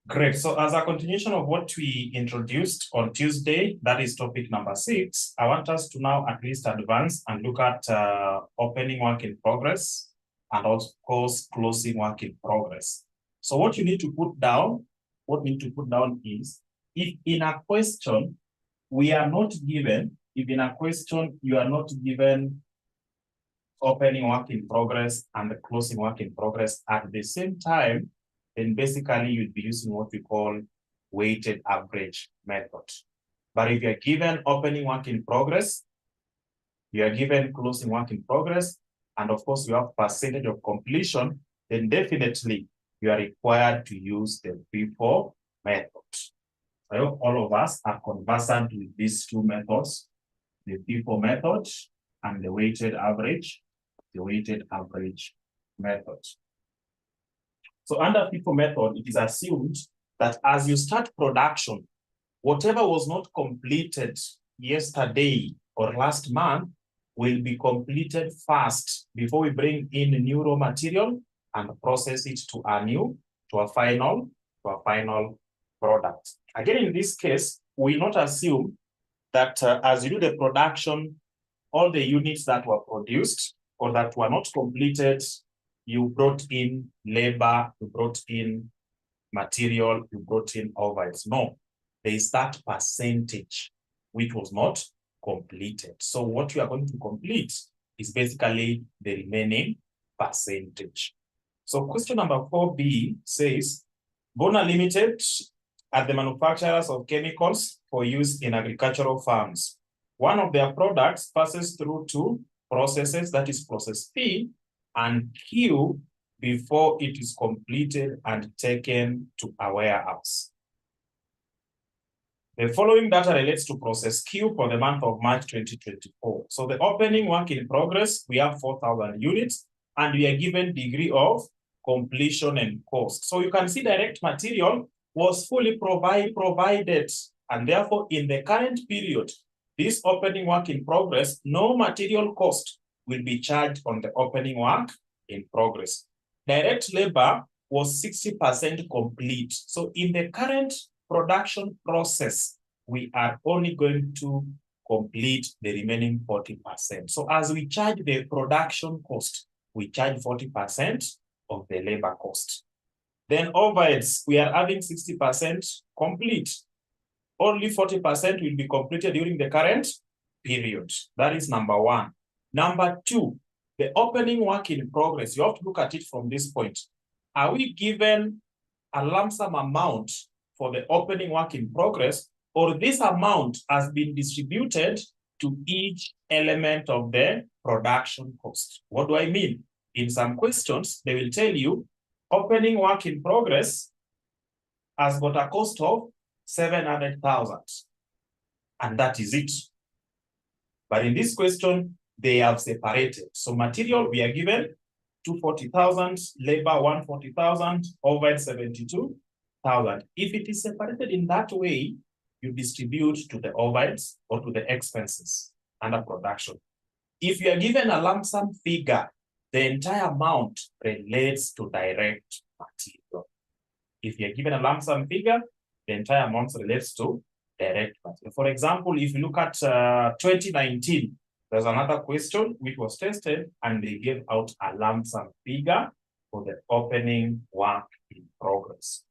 Great. So as a continuation of what we introduced on Tuesday, that is topic number 6, I want us to now at least advance and look at opening work in progress and also, of course, closing work in progress. So what you need to put down, is if in a question we are not given, if in a question you are not given opening work in progress and the closing work in progress at the same time, then basically you'd be using what we call weighted average method. But if you're given opening work in progress, you are given closing work in progress, and of course you have percentage of completion, then definitely you are required to use the FIFO method. I hope all of us are conversant with these two methods, the FIFO method and the weighted average method. So under FIFO method, it is assumed that as you start production, whatever was not completed yesterday or last month will be completed first before we bring in new raw material and process it to a final product. Again, in this case, we will not assume that as you do the production, all the units that were produced or that were not completed, you brought in labor, you brought in material, you brought in overheads. No, there is that percentage which was not completed. So what you are going to complete is basically the remaining percentage. So question number 4B says, Bona Limited are the manufacturers of chemicals for use in agricultural farms. One of their products passes through two processes, that is process P and Q, before it is completed and taken to a warehouse. The following data relates to process Q for the month of March 2024. So the opening work in progress, we have 4,000 units, and we are given degree of completion and cost. So you can see direct material was fully provided, and therefore in the current period, this opening work in progress, no material cost will be charged on the opening work in progress. Direct labor was 60% complete. So in the current production process, we are only going to complete the remaining 40%. So as we charge the production cost, we charge 40% of the labor cost. Then overheads, we are having 60% complete. Only 40% will be completed during the current period. That is number one. Number two, the opening work in progress, you have to look at it from this point. Are we given a lump sum amount for the opening work in progress, or this amount has been distributed to each element of the production cost? What do I mean? In some questions, they will tell you opening work in progress has got a cost of 700,000, and that is it. But in this question, they have separated. So material, we are given 240,000, labor 140,000, overhead 72,000. If it is separated in that way, you distribute to the overheads or to the expenses under production. If you are given a lump sum figure, the entire amount relates to direct material. If you are given a lump sum figure, the entire amount relates to direct material. For example, if you look at 2019, there's another question which was tested, and they gave out a lump sum figure for the opening work in progress.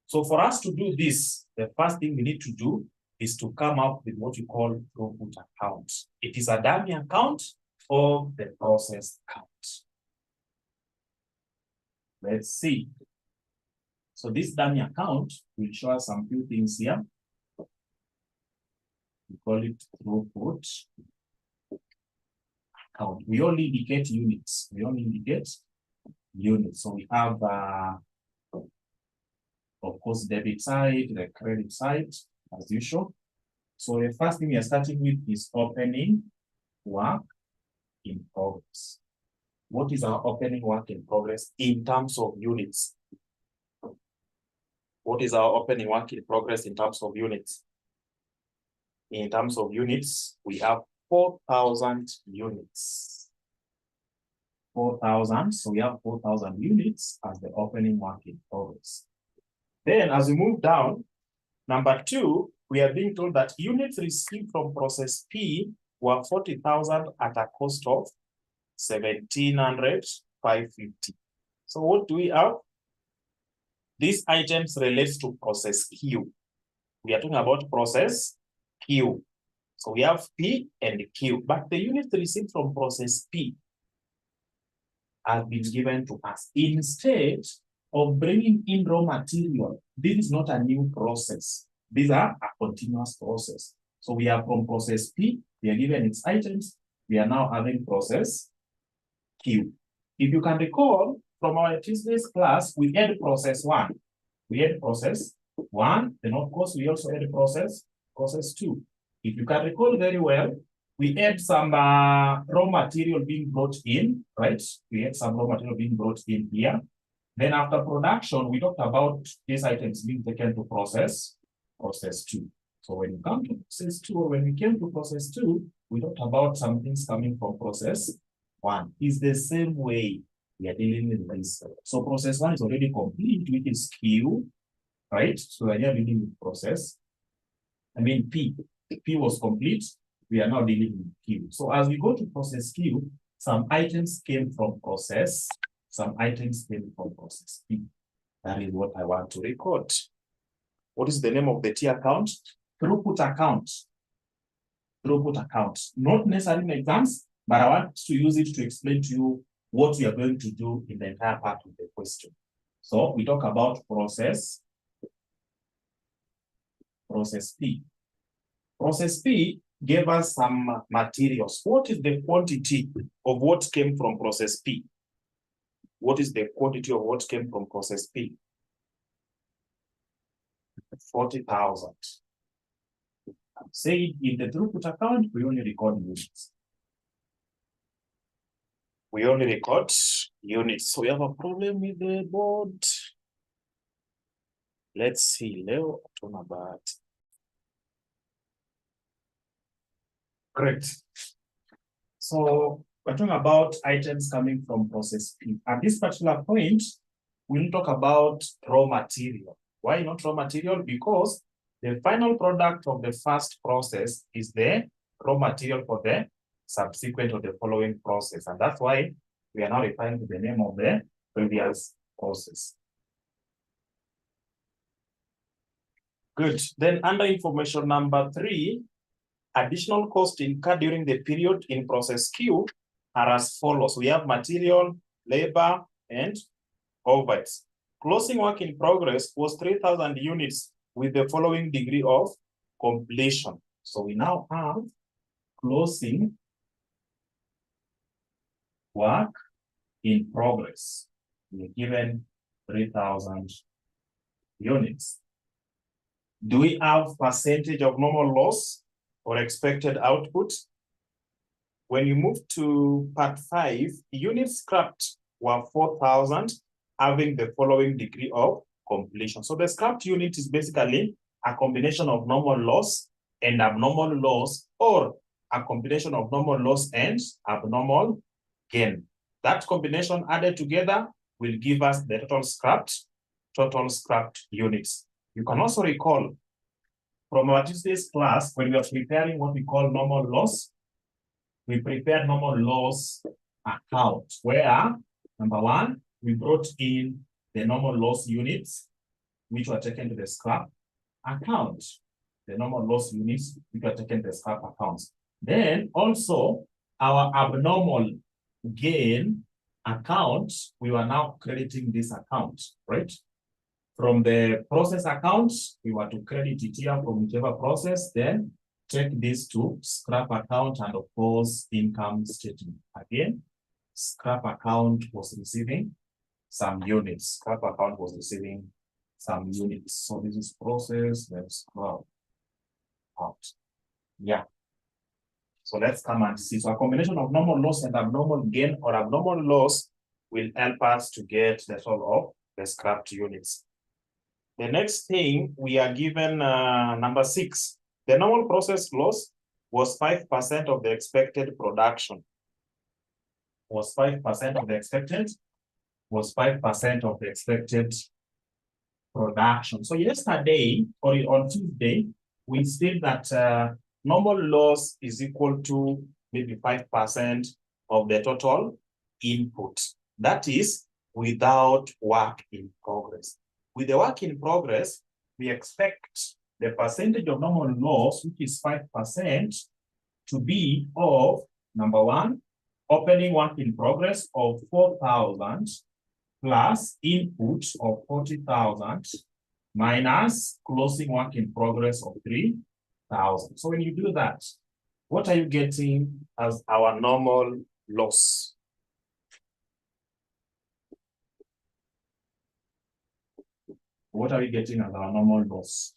So for us to do this, the first thing we need to do is to come up with what you call throughput account. It is a dummy account of the process account. Let's see. So this dummy account will show us some few things here. We call it throughput account. We only indicate units. So we have, of course, debit side, the credit side, as usual. So the first thing we are starting with is opening work in progress. What is our opening work in progress in terms of units? What is our opening work in progress in terms of units? In terms of units, we have 4,000 units. 4,000, so we have 4,000 units as the opening work in progress. Then as we move down, number 2, we are being told that units received from process P were 40,000 at a cost of 1,700, 550. So what do we have? These items relates to process Q. We are talking about process Q. So we have P and Q, but the units received from process P have been given to us. Instead of bringing in raw material, this is not a new process. These are a continuous process. So we are from process P, we are given its items, we are now having process Q. If you can recall, from our Tuesday's class, we had process 1. We had process 1, then of course we also had process 2. If you can recall very well, we had some raw material being brought in, right? We had some raw material being brought in here. Then after production, we talked about these items being taken to process 2. So when you come to process 2, or when we came to process 2, we talked about some things coming from process 1. It's the same way we are dealing with this. So process 1 is already complete, which is Q, right? So we are dealing with process. P. P was complete. We are now dealing with Q. So as we go to process Q, some items came from process, some items came from process P. That is what I want to record. What is the name of the T account? Throughput account. Throughput account. Not necessarily in exams, but I want to use it to explain to you what we are going to do in the entire part of the question. So we talk about process P. Process P gave us some materials. What is the quantity of what came from process P? What is the quantity of what came from process P? 40,000. Say in the throughput account, we only record units. We only record units. So we have a problem with the board. Let's see. Leo, turn about. Great. So we're talking about items coming from process P. At this particular point, we'll talk about raw material. Why not raw material? Because the final product of the first process is the raw material for the subsequent or the following process. And that's why we are now referring to the name of the previous process. Good. Then under information number 3, additional costs incurred during the period in process Q are as follows. We have material, labor, and overheads. Closing work in progress was 3,000 units with the following degree of completion. So we now have closing work in progress. We're given 3,000 units. Do we have percentage of normal loss or expected output? When you move to part 5, units scrapped were 4,000, having the following degree of completion. So the scrapped unit is basically a combination of normal loss and abnormal loss, or a combination of normal loss and abnormal gain. That combination added together will give us the total scrapped units. You can also recall from our Tuesday's class, when we are preparing what we call normal loss, we prepared normal loss account, where number 1, we brought in the normal loss units, which were taken to the scrap account. The normal loss units, which were taken to the scrap accounts. Then also our abnormal gain account, we were now crediting this account, right? From the process account, we were to credit it here from whichever process, then take this to scrap account and of course income statement. Again, scrap account was receiving some units. Scrap account was receiving some units. So this is process, let's scrap out. Yeah. So let's come and see. So a combination of normal loss and abnormal gain or abnormal loss will help us to get the total of the scrapped units. The next thing we are given number 6. The normal process loss was 5% of the expected production. Was 5% of the expected? Was 5% of the expected production. So yesterday, or on Tuesday, we said that normal loss is equal to maybe 5% of the total input. That is without work in progress. With the work in progress, we expect the percentage of normal loss, which is 5%, to be of, number one, opening work in progress of 4,000 plus input of 40,000 minus closing work in progress of 3,000. So when you do that, what are you getting as our normal loss? What are we getting as our normal loss?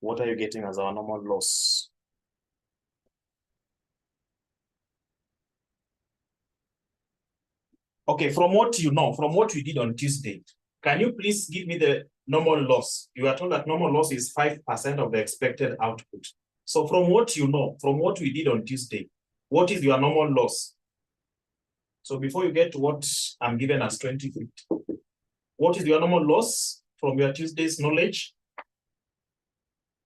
What are you getting as our normal loss? Okay, from what you know, from what we did on Tuesday, can you please give me the normal loss? You are told that normal loss is 5% of the expected output. So from what you know, from what we did on Tuesday, what is your normal loss? So before you get to what I'm given as 2050, what is your normal loss from your Tuesday's knowledge?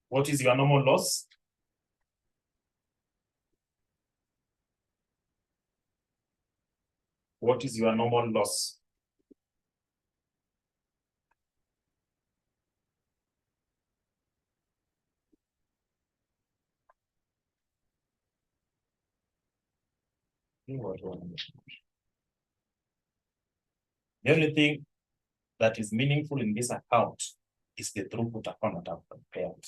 What is your normal loss? What is your normal loss? The only thing that is meaningful in this account is the throughput account that I've prepared.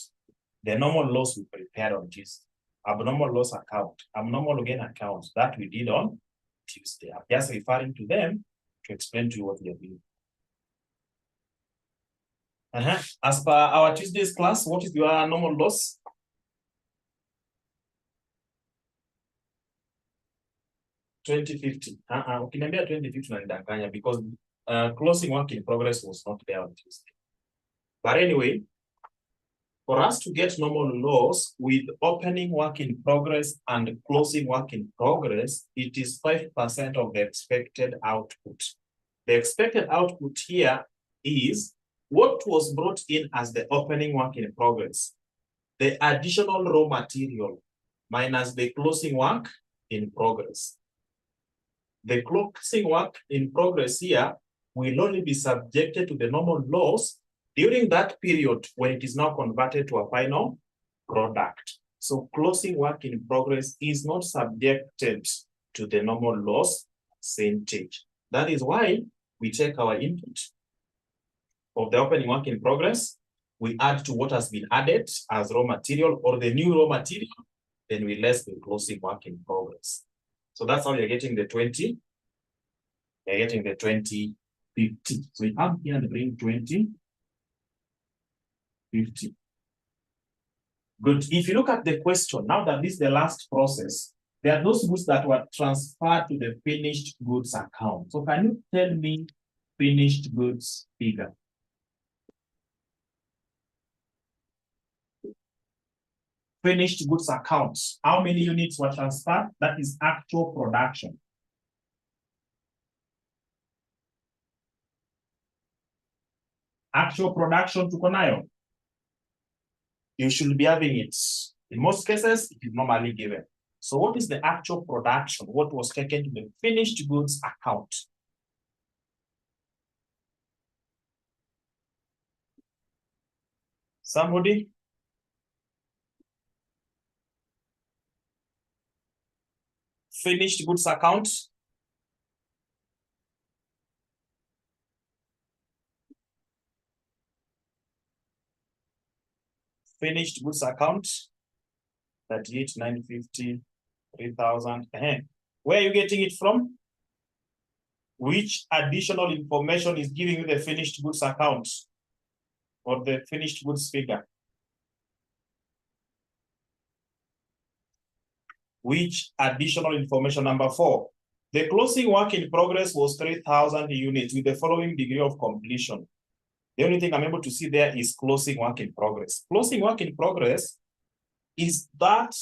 The normal loss we prepared on Tuesday, abnormal loss account, abnormal gain account that we did on Tuesday. I'm just referring to them to explain to you what we are doing. As per our Tuesday's class, what is your normal loss? $20.50. Ukiniambia 20.50 unanidanganya because closing work in progress was not there on Tuesday. But anyway, for us to get normal loss with opening work in progress and closing work in progress, it is 5% of the expected output. The expected output here is what was brought in as the opening work in progress, the additional raw material minus the closing work in progress. The closing work in progress here will only be subjected to the normal loss during that period when it is now converted to a final product. So closing work in progress is not subjected to the normal loss percentage. That is why we take our input of the opening work in progress, we add to what has been added as raw material or the new raw material, then we less the closing work in progress. So that's how you're getting the 20. You're getting the 20.50. So you come here and bring 20.50. Good. If you look at the question, now that this is the last process, there are those goods that were transferred to the finished goods account. So can you tell me finished goods figure? Finished goods accounts. How many units were transferred? That is actual production. Actual production tuko nayo. You should be having it. In most cases, it is normally given. So what is the actual production? What was taken to the finished goods account? Somebody? Finished goods account? Finished goods account? 38,950, 3,000. Where are you getting it from? Which additional information is giving you the finished goods account or the finished goods figure? Which additional information? Number 4. The closing work in progress was 3,000 units with the following degree of completion. The only thing I'm able to see there is closing work in progress. Closing work in progress is that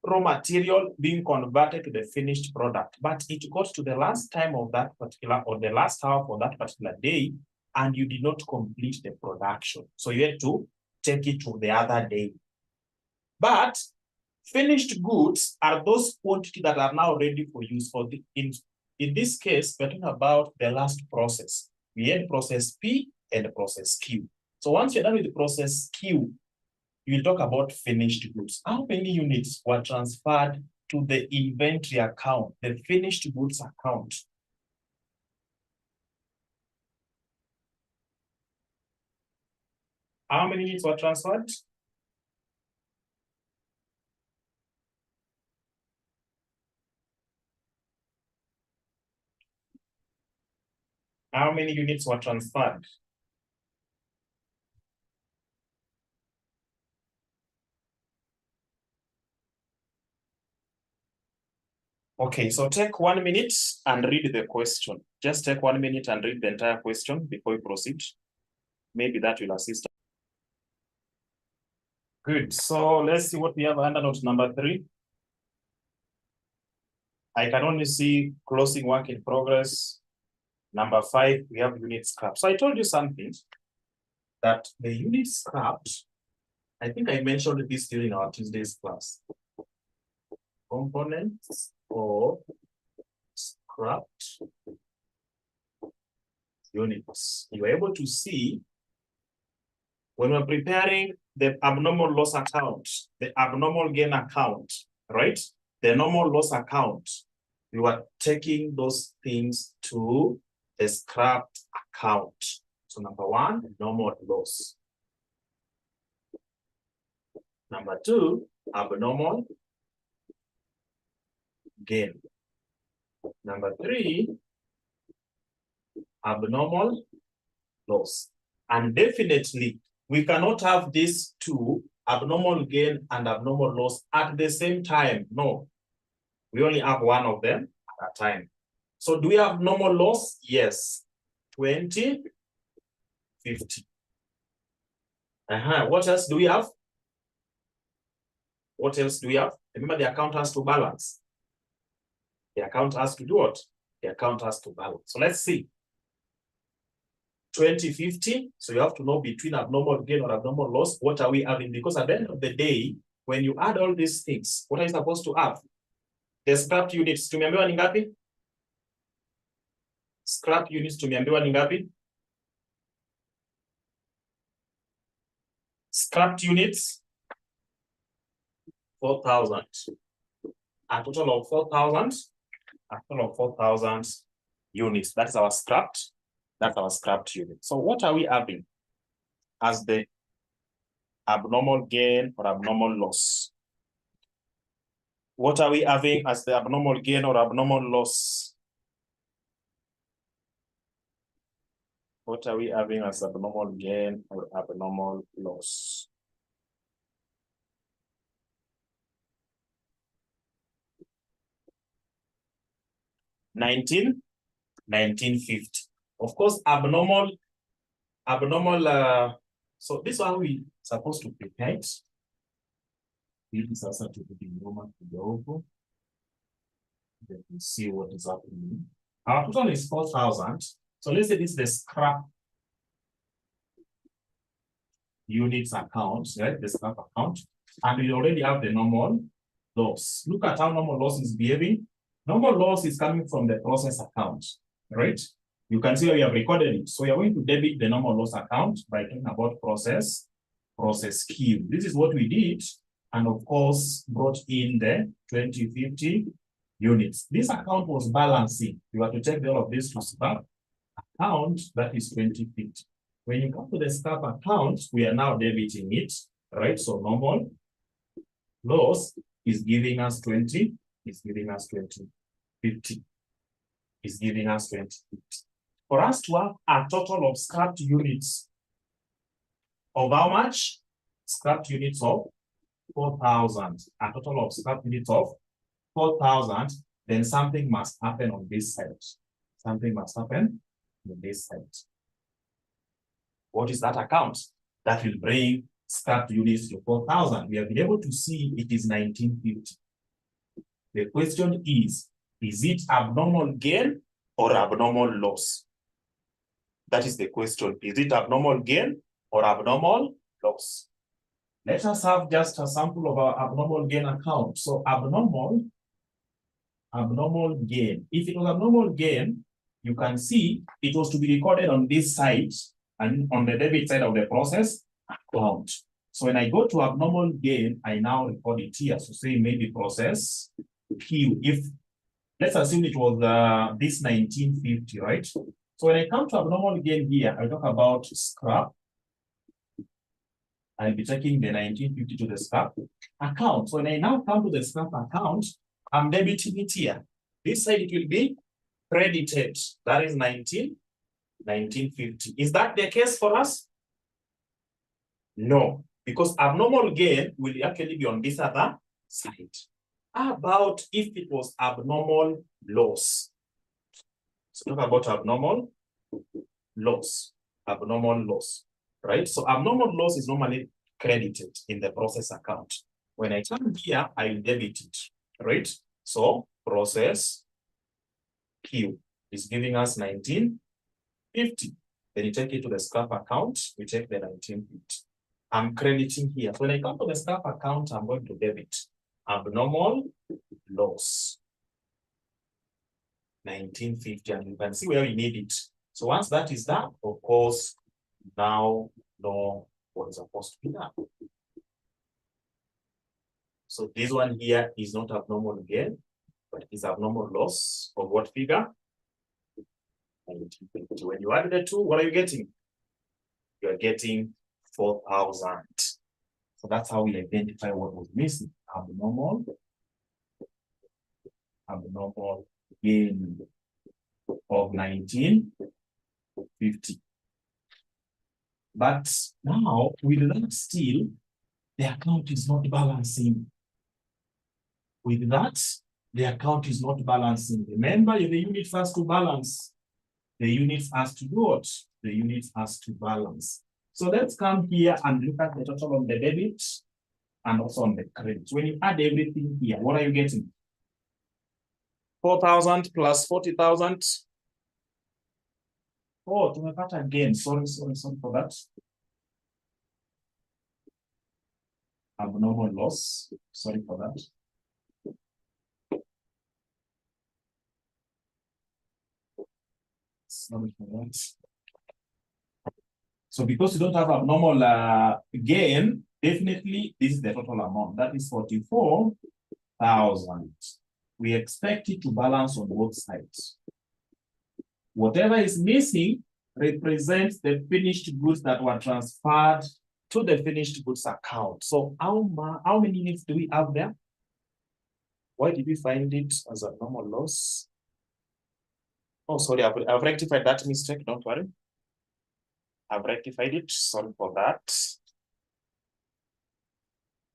raw material being converted to the finished product, but it got to the last time of that particular, or the last hour for that particular day, and you did not complete the production. So you had to take it to the other day. But finished goods are those quantities that are now ready for use. For the, in this case, we're talking about the last process. We had process P and process Q. So once you're done with the process Q, you will talk about finished goods. How many units were transferred to the inventory account, the finished goods account? How many units were transferred? How many units were transferred? Okay, so take 1 minute and read the question. Just take 1 minute and read the entire question before you proceed. Maybe that will assist. Good. So let's see what we have under note number 3. I can only see closing work in progress. Number 5, we have unit scrap. So I told you something, that the unit scrapped, I think I mentioned this during our Tuesday's class. Components or scrapped units. You are able to see when we're preparing the abnormal loss account, the abnormal gain account, right? The normal loss account, you are taking those things to the scrapped account. So number 1, normal loss. Number 2, abnormal gain. Number 3, abnormal loss. And definitely, we cannot have these two, abnormal gain and abnormal loss, at the same time. No, we only have one of them at a time. So do we have normal loss? Yes. 20, 50. What else do we have? What else do we have? Remember, the account has to balance. The account has to do what? The account has to balance. So let's see. 20, 50. So you have to know between abnormal gain or abnormal loss, what are we having? Because at the end of the day, when you add all these things, what are you supposed to have? The scrap units, tumeambiwa ni ngapi? Scrap units tumeambiwa ni ngapi? Scrapped units, 4,000. A total of 4,000. A total of 4,000 units. That's our scrapped. That's our scrapped unit. So what are we having as the abnormal gain or abnormal loss? What are we having as the abnormal gain or abnormal loss? What are we having as abnormal gain or abnormal loss? $19.50. Of course, abnormal, so this one we supposed to prepare it. This is also to be normal to the over. Then we see what is happening. Our total is 4,000. So let's say this is the scrap units account, right? The scrap account. And we already have the normal loss. Look at how normal loss is behaving. Normal loss is coming from the process account, right? You can see how we have recorded it. So we are going to debit the normal loss account by talking about process Q. This is what we did. And of course, brought in the 2050 units. This account was balancing. You have to take all of this to scrap account, that is 2050. When you come to the scrap account, we are now debiting it, right? So normal loss is giving us 20, is giving us 2050, is giving us 2050. For us to have a total of scrapped units of how much? Scrapped units of 4,000. A total of scrapped units of 4,000, then something must happen on this side. Something must happen on this side. What is that account? That will bring scrapped units to 4,000. We have been able to see it is 1950. The question is it abnormal gain or abnormal loss? That is the question. Is it abnormal gain or abnormal loss? Let us have just a sample of our abnormal gain account. So abnormal gain. If it was abnormal gain, you can see it was to be recorded on this side and on the debit side of the process account. So when I go to abnormal gain, I now record it here. So say maybe process Q. If let's assume it was this 1950, right? So when I come to abnormal gain here, I talk about scrap. I'll be taking the 1950 to the scrap account. So when I now come to the scrap account, I'm debiting it here. This side it will be credited. That is 1950. Is that the case for us? No, because abnormal gain will actually be on this other side. How about if it was abnormal loss? So talk about abnormal loss. Abnormal loss, right? So abnormal loss is normally credited in the process account. When I come here, I will debit it, right? So process Q is giving us 1950. Then you take it to the scrap account, we take the 1950. I'm crediting here. So when I come to the scrap account, I'm going to debit abnormal loss 1950, and you can see where we need it. So once that is done, of course, now know what is supposed to be done. So this one here is not abnormal gain, but is abnormal loss of what figure? 1950. When you add the two, what are you getting? You are getting 4,000. So that's how we identify what was missing. Abnormal gain of 1950. But now, with that still, the account is not balancing. With that, the account is not balancing. Remember, the unit has to balance. The unit has to do what? The unit has to balance. So let's come here and look at the total on the debit and also on the credit. When you add everything here, what are you getting? 4,000 plus 40,000. Oh, tumepata again. Sorry for that. Abnormal loss. Sorry for that. Sorry for that. So because you don't have abnormal gain, definitely this is the total amount. That is 44,000. We expect it to balance on both sides. Whatever is missing represents the finished goods that were transferred to the finished goods account. So how many units do we have there? Why did we find it as a normal loss? Oh, sorry, I've rectified that mistake. Don't worry. I've rectified it. Sorry for that.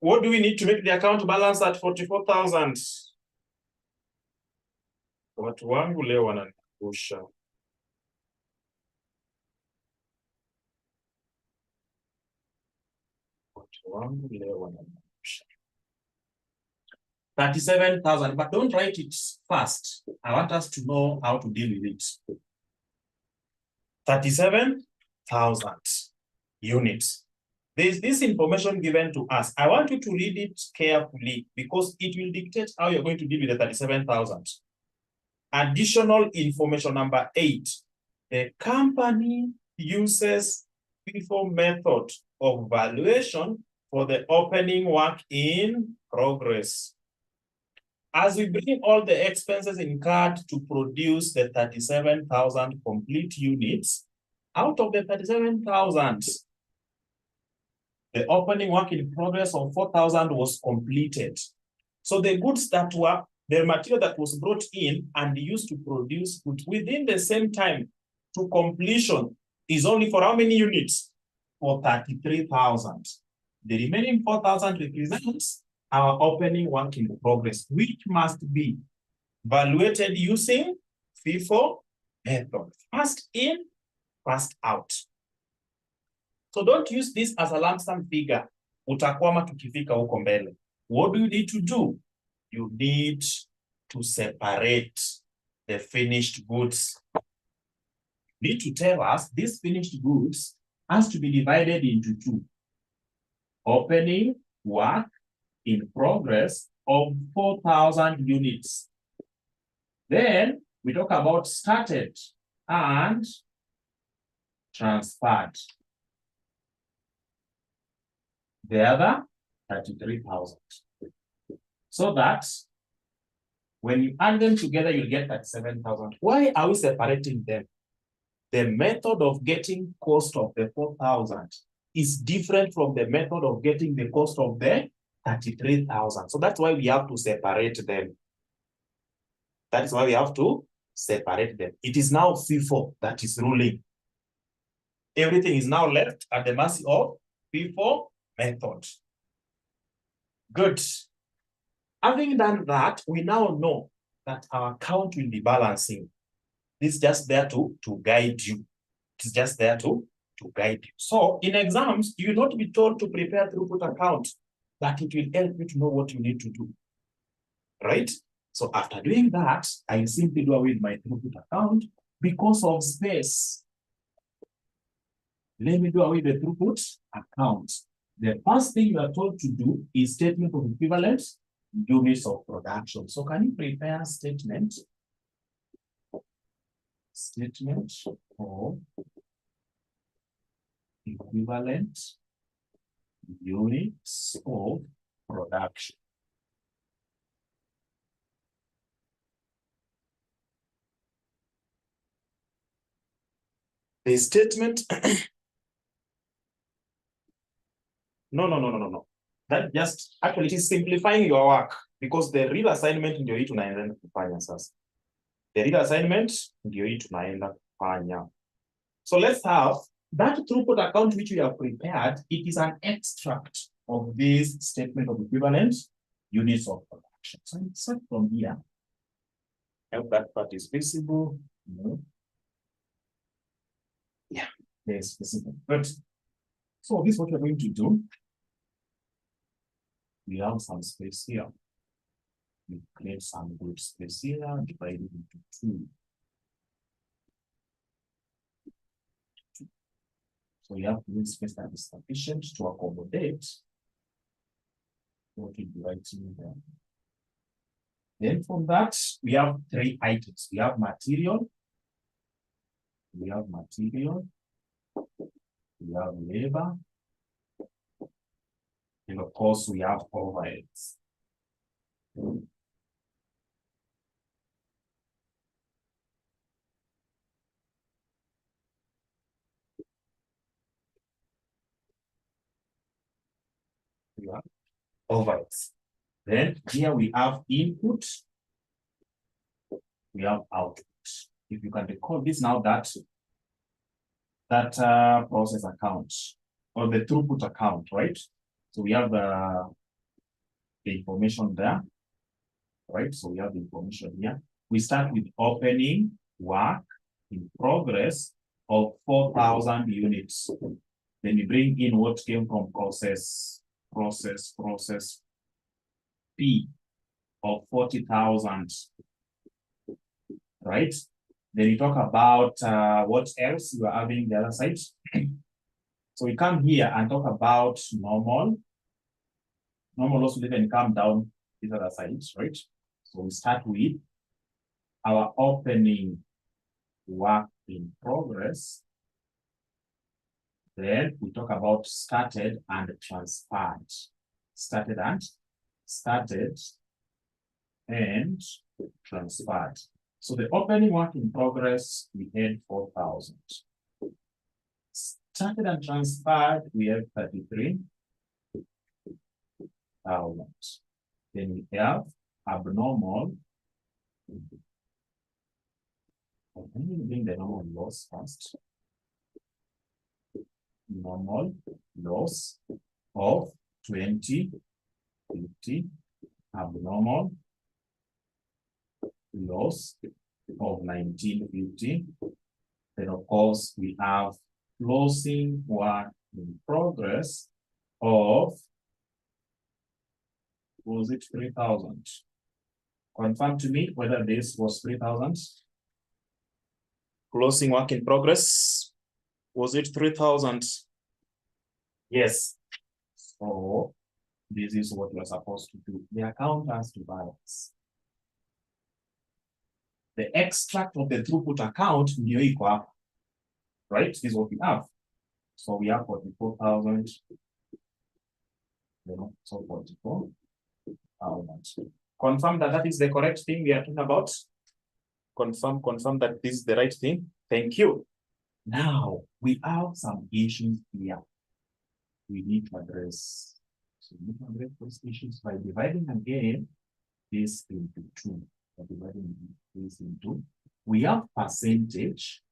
What do we need to make the account balance at 44,000? Watu wangu leo wananikusha. Watu wangu leo wananikusha. 37,000, but don't write it fast. I want us to know how to deal with it. 37,000 units. There's this information given to us. I want you to read it carefully because it will dictate how you're going to deal with the 37,000. Additional information number 8. The company uses FIFO method of valuation for the opening work in progress. As we bring all the expenses incurred to produce the 37,000 complete units, out of the 37,000, the opening work in progress of 4,000 was completed. So the goods that were, the material that was brought in and used to produce goods within the same time to completion is only for how many units? For 33,000. The remaining 4,000 represents our opening work in progress, which must be valuated using FIFO method. First in, first out. So don't use this as a lump sum figure. Utakwama tukifika huko mbele. What do you need to do? you need to separate the finished goods. You need to tell us these finished goods has to be divided into two. Opening work in progress of 4,000 units. Then we talk about started and transferred. The other 33,000. So that when you add them together, you'll get 37,000. Why are we separating them? The method of getting cost of the 4,000 is different from the method of getting the cost of the 33,000. So that's why we have to separate them. That is why we have to separate them. It is now FIFO that is ruling. Everything is now left at the mercy of FIFO method. Good. Having done that, we now know that our account will be balancing. It's just there to guide you. It's just there to guide you. So in exams, you will not be told to prepare throughput account, but it will help you to know what you need to do. Right? So after doing that, I simply do away with my throughput account because of space. Let me do away with the throughput account. The first thing you are told to do is statement of equivalent units of production. So can you prepare statement? Statement of equivalent units of production. The statement no. That just actually it is simplifying your work because the real assignment ndio hii tunaenda kufanya sasa. The real assignment ndio hii tunaenda kufanya. So let's have that throughput account which we have prepared. It is an extract of this statement of equivalent units of production. So insert from here. I hope that part is visible. No. Yeah, there's visible. But so this is what we're going to do. We have some space here. We create some good space here, divided into two. So you have to use space that is sufficient to accommodate what we'll be writing there. Then from that, we have three items. We have material. We have labor. And of course, we have overheads. We have overheads. Then here we have input. We have output. If you can recall this now, that process account or the throughput account, right? So we have the information there, right? So we have the information here. We start with opening work in progress of 4,000 units. Then you bring in what came from process P of 40,000, right? Then you talk about what else you are having the other side. So we come here and talk about normal. Normal also then come down these other sides, right? So we start with our opening work in progress. Then we talk about started and transferred. Started and transferred. So the opening work in progress, we had 4,000. Started and transferred, we have 33,000. Then we have abnormal. Let me bring the normal loss first. Normal loss of 2050. Abnormal loss of 1950. Then of course we have closing work in progress of, was it 3,000? Confirm to me whether this was 3,000. Closing work in progress. Was it 3,000? Yes. So this is what you're supposed to do. The account has to balance. The extract of the throughput account, right? This is what we have. So we have 44,000. So 44,000. Confirm that that is the correct thing we are talking about. Confirm that this is the right thing. Thank you. Now we have some issues here we need to address. So we need to address those issues by dividing again this into 2. By dividing this into, we have percentage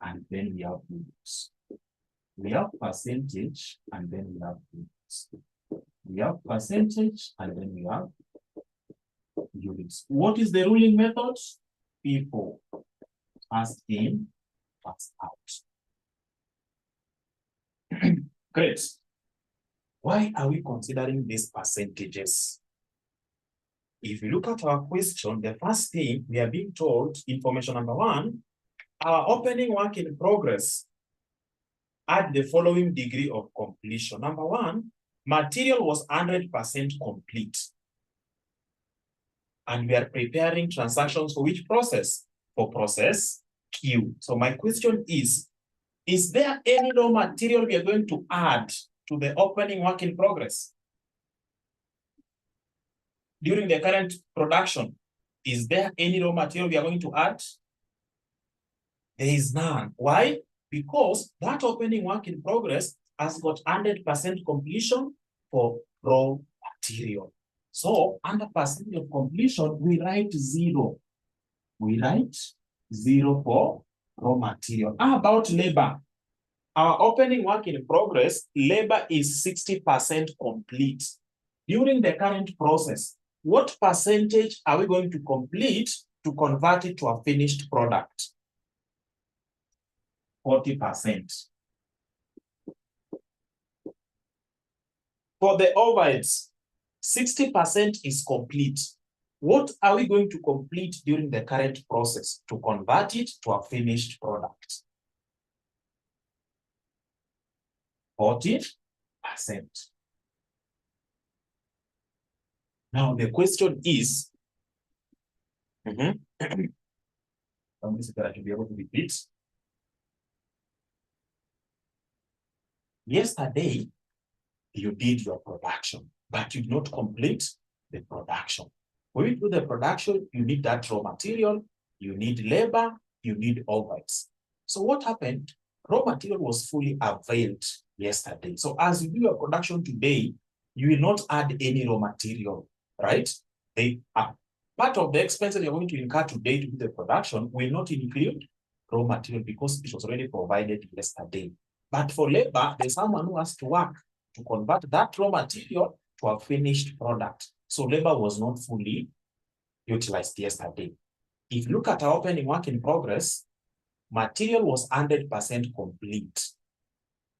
and then we have units. We have percentage and then we have units. We have percentage and then we have units. What is the ruling method? People first in, first out. Great. Why are we considering these percentages? If you look at our question, the first thing we are being told, information number 1, our opening work in progress at the following degree of completion. Number 1, material was 100% complete. And we are preparing transactions for which process? For process Q. So my question is there any raw material we are going to add to the opening work in progress? During the current production, is there any raw material we are going to add? There is none. Why? Because that opening work in progress has got 100% completion for raw material. So under percentage of completion, we write 0. We write 0 for raw material. How about labor? Our opening work in progress, labor is 60% complete. During the current process, what percentage are we going to complete to convert it to a finished product? 40%. For the overheads, 60% is complete. What are we going to complete during the current process to convert it to a finished product? 40%. Now the question is, I'm to be able to repeat. Yesterday, you did your production, but you did not complete the production. When you do the production, you need that raw material, you need labor, you need overheads. So what happened? Raw material was fully availed yesterday. So as you do your production today, you will not add any raw material, right? They are part of the expenses you're going to incur today to do the production will not include raw material because it was already provided yesterday. But for labor, there's someone who has to work to convert that raw material to a finished product. So labor was not fully utilized yesterday. If you look at our opening work in progress, material was 100% complete.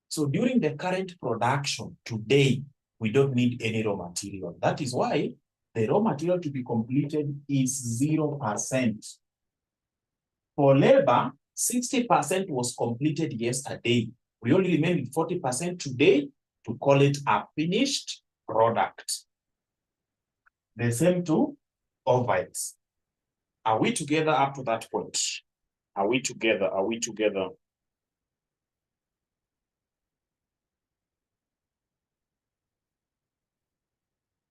So during the current production today, we don't need any raw material. That is why the raw material to be completed is 0%. For labor, 60% was completed yesterday. We only remain with 40% today to call it a finished product. The same to overheads. Are we together up to that point? Are we together? Are we together?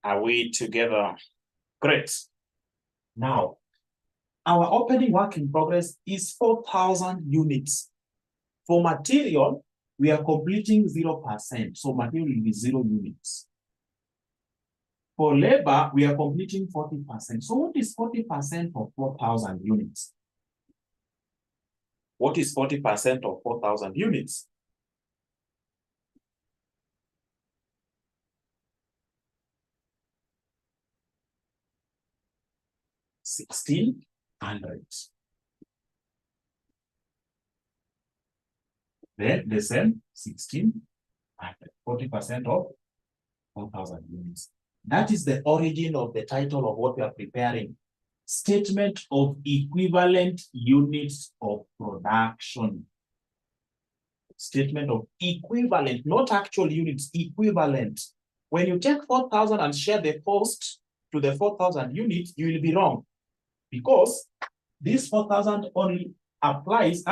Are we together? Great. Now, our opening work in progress is 4,000 units. For material, we are completing 0%. So material will be 0 units. For labor, we are completing 40%. So what is 40% of 4,000 units? What is 40% of 4,000 units? $1,600. Then the same 1,600. 40% of 4,000 units. That is the origin of the title of what we are preparing. statement of equivalent units of production. Statement of equivalent, not actual units, equivalent. When you take 4,000 and share the cost to the 4,000 units, you will be wrong, because this 4,000 only applies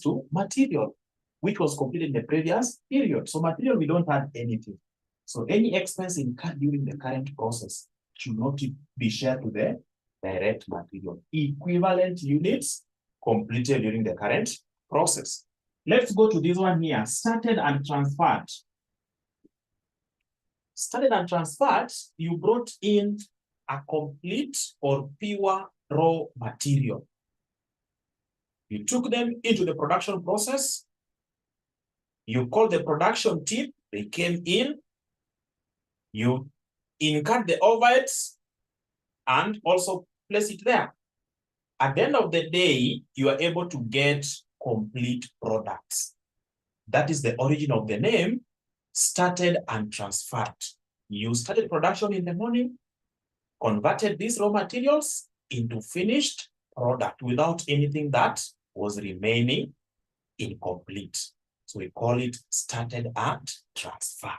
to material, which was completed in the previous period. So material, we don't add anything. So any expense incurred during the current process should not be shared to the direct material. Equivalent units completed during the current process. Let's go to this one here, started and transferred. Started and transferred, you brought in a complete or pure raw material. You took them into the production process. You called the production team, they came in. You incurred the overheads and also place it there. At the end of the day, you are able to get complete products. That is the origin of the name, started and transferred. You started production in the morning, converted these raw materials into finished product without anything that was remaining incomplete. So we call it started and transferred.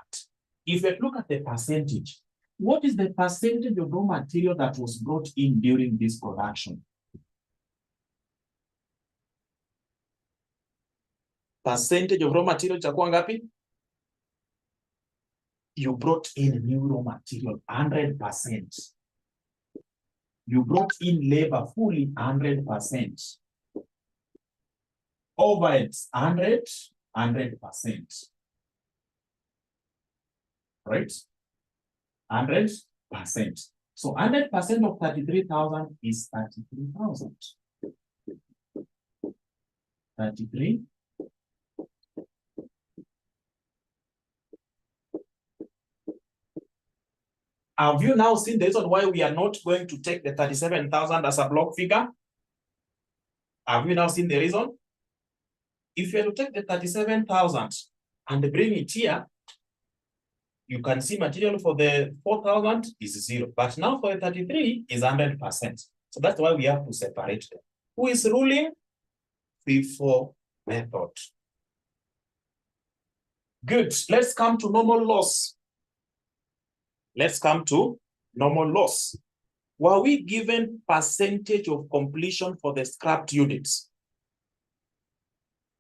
If we look at the percentage, what is the percentage of raw material that was brought in during this production? Percentage of raw material itakuwa ngapi? You brought in new raw material, 100%. You brought in labor fully, 100%. Overheads, 100%. Right? 100%. So 100% of 33,000 is 33,000. 33. Have you now seen the reason why we are not going to take the 37,000 as a block figure? Have you now seen the reason? If you are to take the 37,000 and bring it here, you can see material for the 4,000 is 0. But now for the 33 is 100%. So that's why we have to separate them. Who is ruling? FIFO method. Good. Let's come to normal loss. Let's come to normal loss. Were we given percentage of completion for the scrapped units?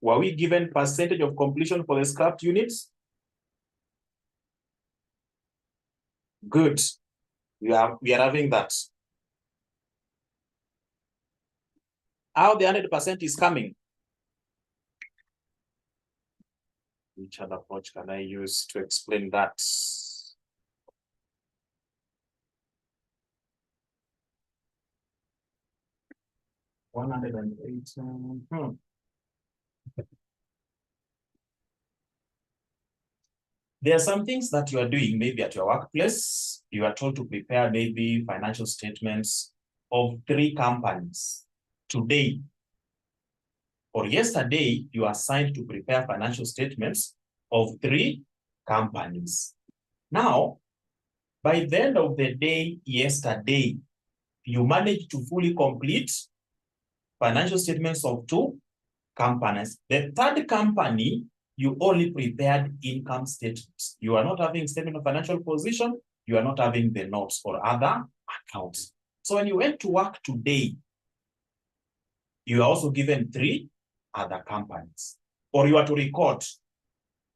Were we given percentage of completion for the scrapped units? Good. We are having that. How the 100% is coming? Which other approach can I use to explain that? There are some things that you are doing, maybe at your workplace. You are told to prepare maybe financial statements of 3 companies. Today or yesterday, you are assigned to prepare financial statements of 3 companies. Now, by the end of the day, yesterday, you managed to fully complete financial statements of 2 companies. The 3rd company, you only prepared income statements. You are not having statement of financial position. You are not having the notes or other accounts. So when you went to work today, you are also given 3 other companies. Or you are to record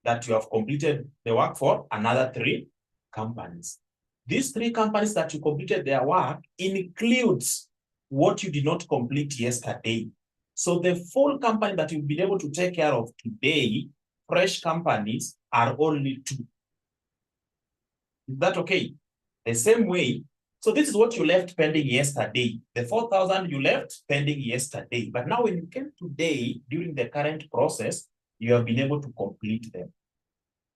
that you have completed the work for another 3 companies. These 3 companies that you completed their work includes what you did not complete yesterday. So the full company that you've been able to take care of today, fresh companies, are only 2. Is that okay? The same way. So this is what you left pending yesterday. The 4,000 you left pending yesterday. But now when you came today, during the current process, you have been able to complete them.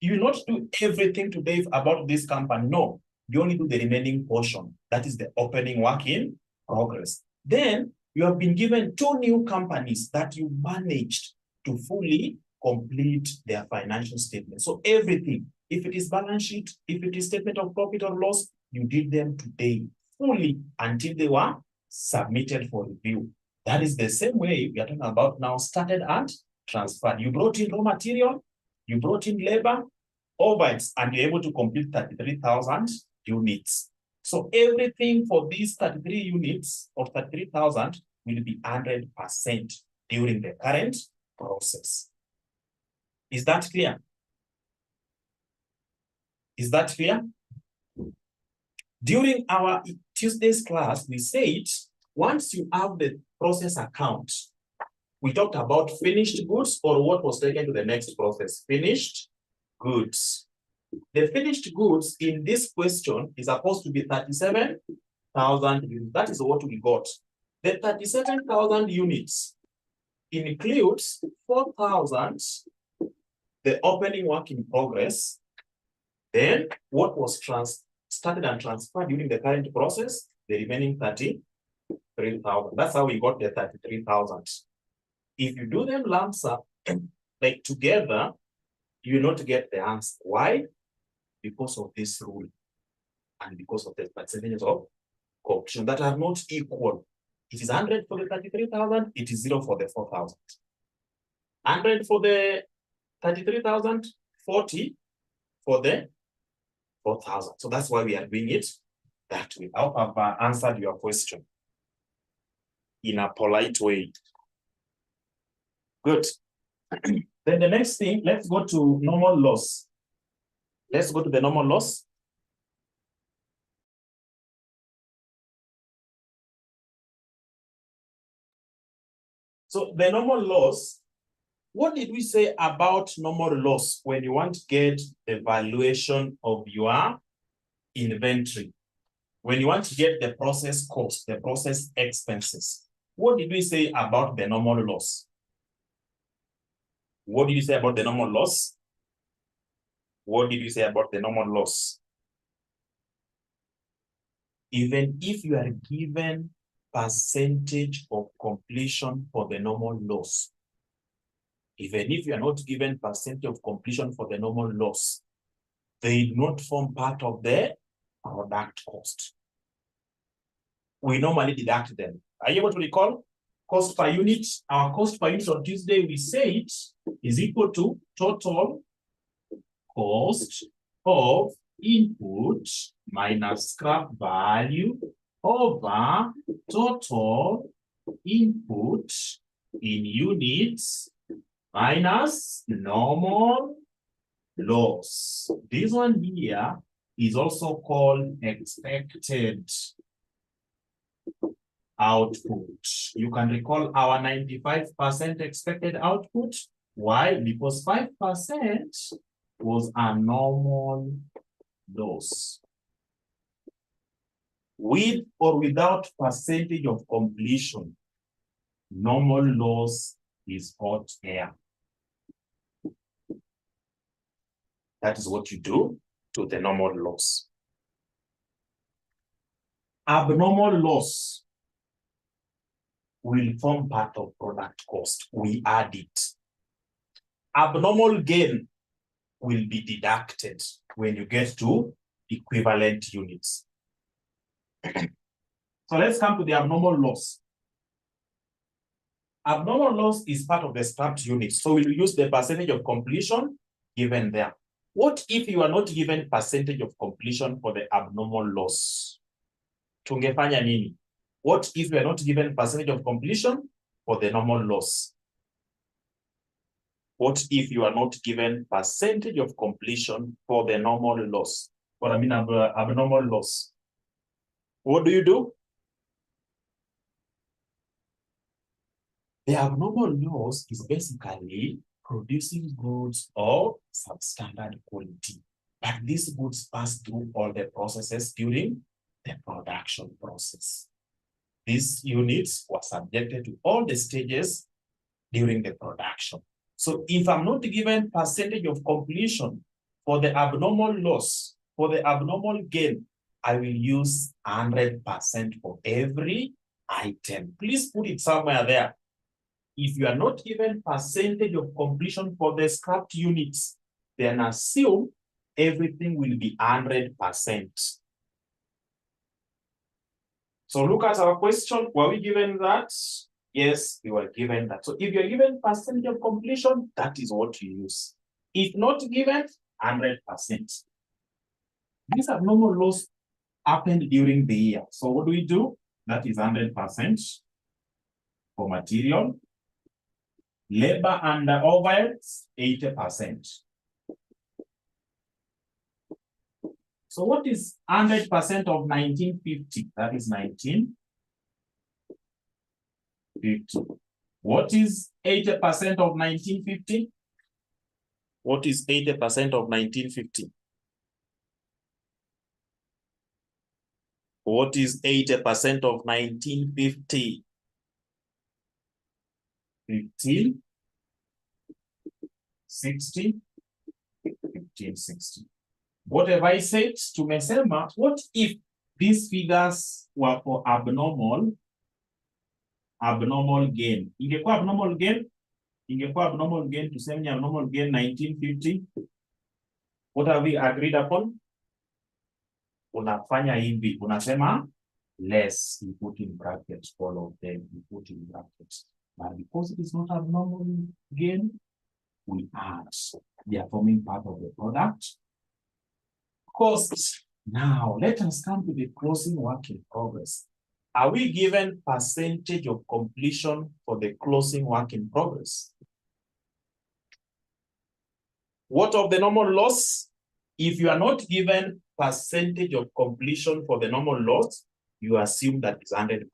You will not do everything today about this company. No, you only do the remaining portion. That is the opening work in progress. Then you have been given 2 new companies that you managed to fully complete their financial statement. So everything, if it is balance sheet, if it is statement of profit or loss, you did them today fully until they were submitted for review. That is the same way we are talking about now, started and transferred. You brought in raw material, you brought in labor, overheads, and you're able to complete 33,000 units. So everything for these 33 units of 33,000 will be 100% during the current process. Is that clear? Is that clear? During our Tuesday's class, we said, once you have the process account, we talked about finished goods or what was taken to the next process, finished goods. The finished goods in this question is supposed to be 37,000 units. That is what we got. The 37,000 units includes 4,000, the opening work in progress, then what was started and transferred during the current process, the remaining 33,000. That's how we got the 33,000. If you do them lump sum, like together, you will not get the answer. Why? Because of this rule and because of the percentages of completion that are not equal. It is 100 for the 33,000, it is 0 for the 4,000. 100 for the 33,000, 40 for the 4,000. So that's why we are doing it that way. I hope I've answered your question in a polite way. Good. Then the next thing, let's go to normal loss. Let's go to the normal loss. So the normal loss, what did we say about normal loss when you want to get the valuation of your inventory? When you want to get the process cost, the process expenses, what did we say about the normal loss? What did you say about the normal loss? What did you say about the normal loss? Even if you are given percentage of completion for the normal loss, even if you are not given percentage of completion for the normal loss, they do not form part of the product cost. We normally deduct them. Are you able to recall? Cost per unit. Our cost per unit on Tuesday, we said, is equal to total cost of input minus scrap value over total input in units minus normal loss. This one here is also called expected output. You can recall our 95% expected output. Why? Because 5% was a normal loss. With or without percentage of completion, normal loss is hot air. That is what you do to the normal loss. Abnormal loss will form part of product cost. We add it. Abnormal gain will be deducted when you get to equivalent units. So let's come to the abnormal loss. Abnormal loss is part of the scrapped units. So we'll use the percentage of completion given there. What if you are not given percentage of completion for the abnormal loss? Tungefanya nini? What if you are not given percentage of completion for the normal loss? What if you are not given percentage of completion for the normal loss? What I mean abnormal loss. What do you do? The abnormal loss is basically producing goods of substandard quality. But these goods pass through all the processes during the production process. These units were subjected to all the stages during the production. So if I'm not given percentage of completion for the abnormal loss, for the abnormal gain, I will use 100% for every item. Please put it somewhere there. If you are not given percentage of completion for the scrapped units, then assume everything will be 100%. So look at our question. Were we given that? Yes, we were given that. So if you're given percentage of completion, that is what you use. If not given, 100%. These abnormal loss happened during the year. So what do? That is 100% for material. Labor and overheads, 80%. So what is 100% of 1950? That is 1950. What is 80% of 1950? What is 80% of 1950? What is 80% of 1950? 15, 60, 15, 60. What have I said to Mesema? What if these figures were for abnormal gain? Ingekuwa abnormal gain? Ingekuwa abnormal gain, tuseme abnormal gain 1950. What have we agreed upon? Unafanya hivi, unasema less, you put in brackets, all of them, you put in brackets. But because it is not abnormal gain, we add. They are forming part of the product. Cost. Now, let us come to the closing work in progress. Are we given percentage of completion for the closing work in progress? What of the normal loss? If you are not given percentage of completion for the normal loss, you assume that it's 100%.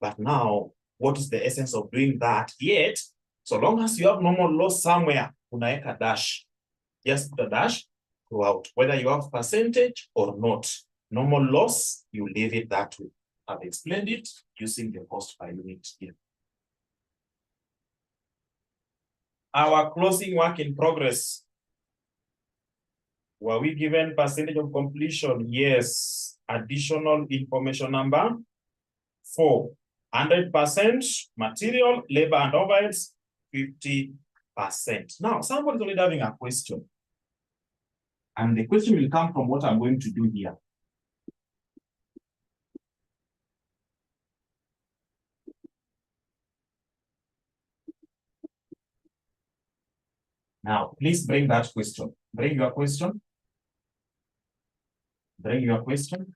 But now, what is the essence of doing that? Yet, so long as you have normal loss somewhere, unaeka dash. Just put a dash throughout, whether you have percentage or not. Normal loss, you leave it that way. I've explained it using the cost per unit here. Our closing work in progress. Were we given percentage of completion? Yes. Additional information number 4. 100% material, labor, and overheads, 50%. Now, somebody's already having a question. And the question will come from what I'm going to do here. Now, please bring that question. Bring your question. Bring your question.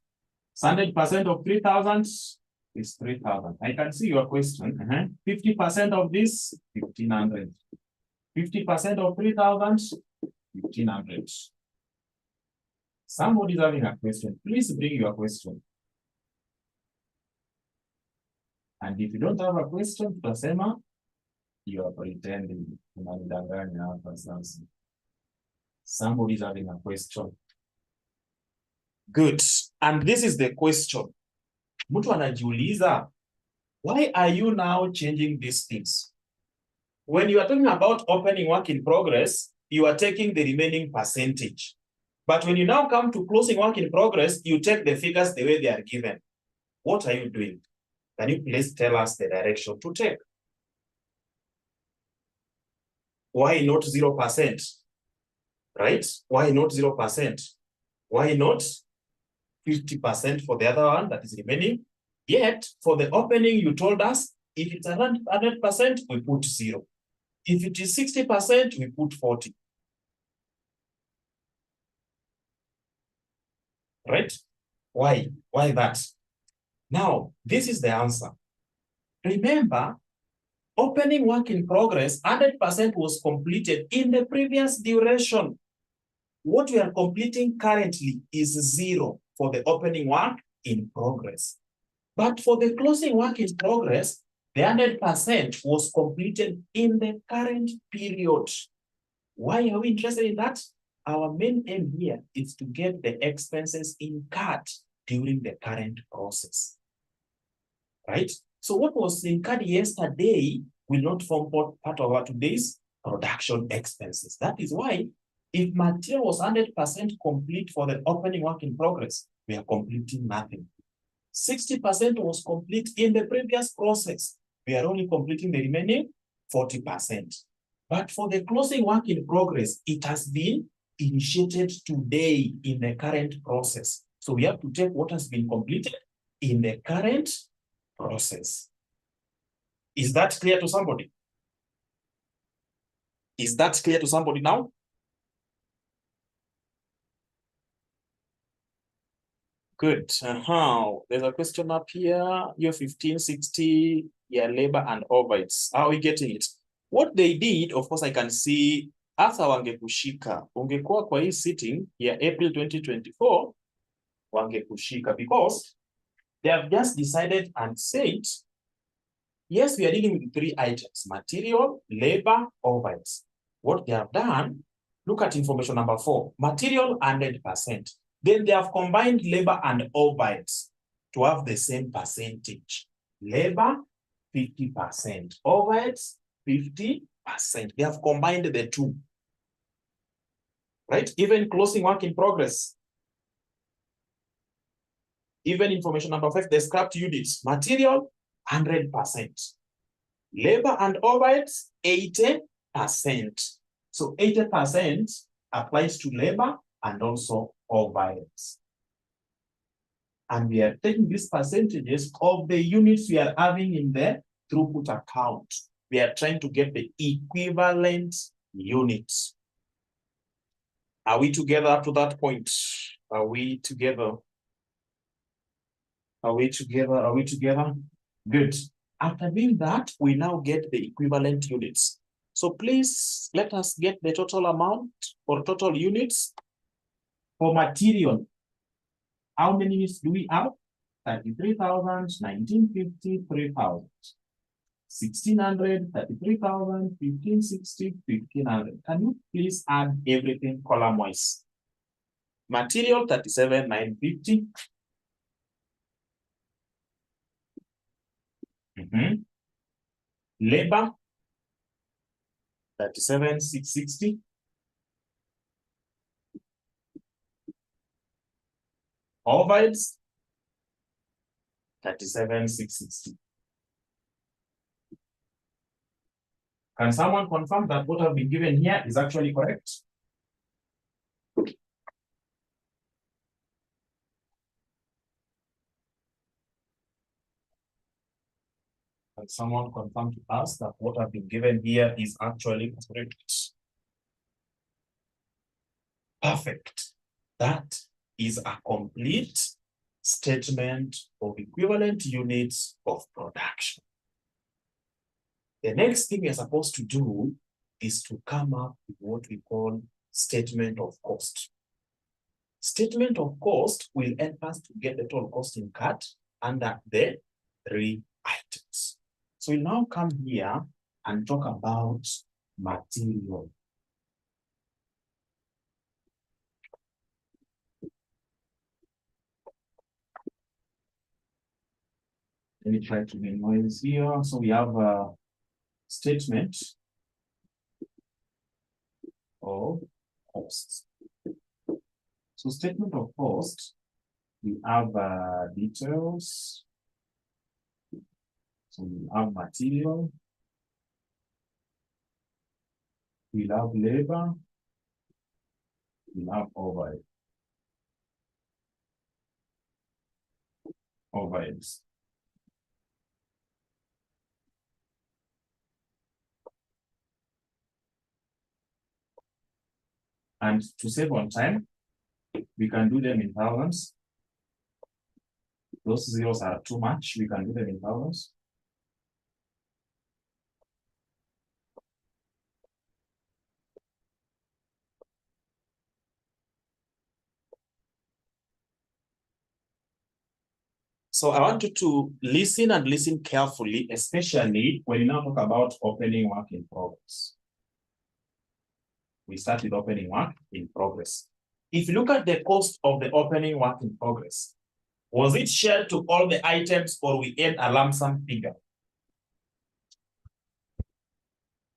100% of 3,000 is 3,000. I can see your question. 50% of this, 1,500. 50% of 3,000, 1,500. Somebody's having a question. Please bring your question. And if you don't have a question, tutasema, you are pretending. Somebody's having a question. Good. And this is the question. Mtu anajiuliza, why are you now changing these things? When you are talking about opening work in progress, you are taking the remaining percentage. But when you now come to closing work in progress, you take the figures the way they are given. What are you doing? Can you please tell us the direction to take? Why not 0%? Right? Why not 0%? Why not 50% for the other one that is remaining? Yet, for the opening, you told us, if it's around 100%, we put 0. If it is 60%, we put 40. Right? Why? Why that? Now, this is the answer. Remember, opening work in progress, 100% was completed in the previous duration. What we are completing currently is 0 for the opening work in progress. But for the closing work in progress, the 100% was completed in the current period. Why are we interested in that? Our main aim here is to get the expenses incurred during the current process. Right? So what was incurred yesterday will not form part of our today's production expenses. That is why if material was 100% complete for the opening work in progress, we are completing nothing. 60% was complete in the previous process. We are only completing the remaining 40%. But for the closing work in progress, it has been initiated today in the current process. So we have to take what has been completed in the current process. Is that clear to somebody? Is that clear to somebody now? Good. There's a question up here. Year 1560, labor and overheads. How are we getting it? What they did, of course, I can see hasa wangekushika. Ungekuwa kwa hii sitting ya April 2024, wangekushika because they have just decided and said, yes, we are dealing with 3 items: material, labor, overheads. What they have done, look at information number 4, material 100%. Then they have combined labor and overheads to have the same percentage. Labor, 50%. Overheads, 50%. They have combined the two. Right? Even closing work in progress. Even information number 5, the scrapped units. Material, 100%. Labor and overheads, 80%. So 80% applies to labor and also overheads. And we are taking these percentages of the units we are having in the throughput account. We are trying to get the equivalent units. Are we together up to that point? Are we together? Are we together? Are we together? Good. After doing that, we now get the equivalent units. So please let us get the total amount or total units for material. How many units do we have? 33,000, 1950, 3,000. 1,600, 33,000, 1,560, 1,500. Can you please add everything column-wise? Material, 37,950. Labor, 37,660. Overheads, 37,660. Can someone confirm that what have been given here is actually correct? Can someone confirm to us that what have been given here is actually correct? Perfect. That is a complete statement of equivalent units of production. The next thing we are supposed to do is to come up with what we call statement of cost. Statement of cost will help us to get the total costing cut under the 3 items. So we'll now come here and talk about material. Let me try to minimize here. So we have a statement of cost. So statement of cost, we have details. So we have material. We'll have labor. We'll have overhead. Overheads. And to save on time, we can do them in thousands. Those zeros are too much. We can do them in thousands. So I want you to listen and listen carefully, especially when you now talk about opening work in progress. We start with opening work in progress. If you look at the cost of the opening work in progress, was it shared to all the items or we had a lump sum figure?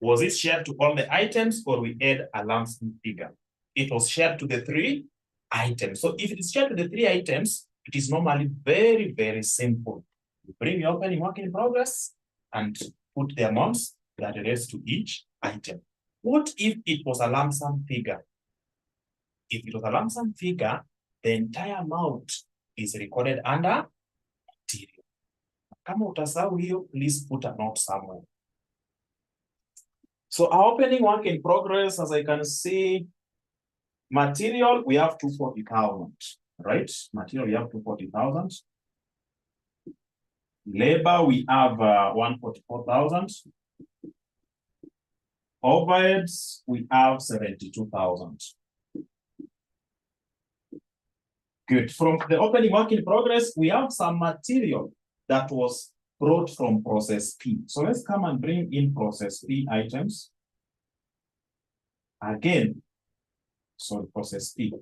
Was it shared to all the items or we had a lump sum figure? It was shared to the 3 items. So if it is shared to the 3 items, it is normally very, very simple. You bring your opening work in progress and put the amounts that relates to each item. What if it was a lump sum figure? If it was a lump sum figure, the entire amount is recorded under Kama utasahau hiyo, please put a note somewhere. So our opening work in progress, as I can see, material, we have 240,000, right? Material, we have 240,000. Labor, we have 144,000. Overheads, we have 72,000. Good. From the opening work in progress, we have some material that was brought from process P. So let's come and bring in process P items. Again, so process P.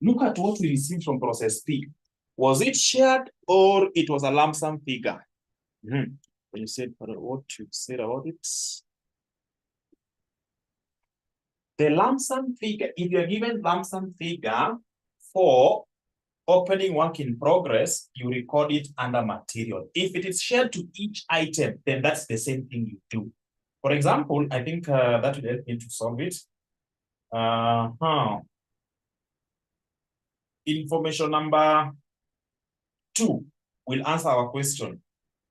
Look at what we received from process P. Was it shared or it was a lump sum figure? When you said what you said about it. The lump sum figure, if you're given lump sum figure for opening work in progress, you record it under material. If it is shared to each item, then that's the same thing you do. For example, I think that will help me to solve it. Information number 2 will answer our question.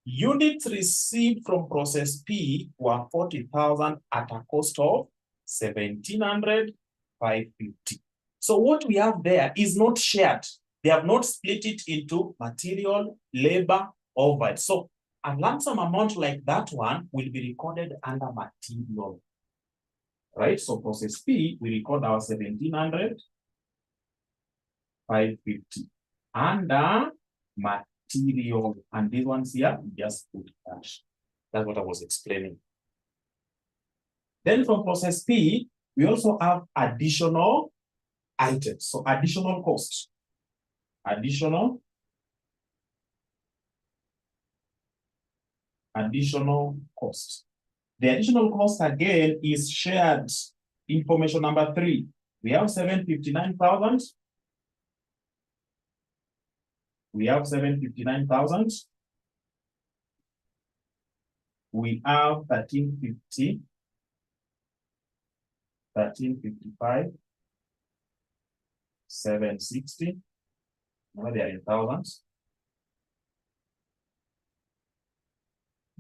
Units received from process P were 40,000 at a cost of 1,700, 550. So what we have there is not shared. They have not split it into material, labor, overhead. So a lump sum amount like that one will be recorded under material. Right? So process P, we record our 1,700, 550 under material. And these ones here, just put cash. That's what I was explaining. Then from process P, we also have additional items. So additional costs. Additional cost. The additional cost again is shared. Information number 3. We have 759,000. We have 759,000. We have 1350. 1355. 760. Now they are in thousands.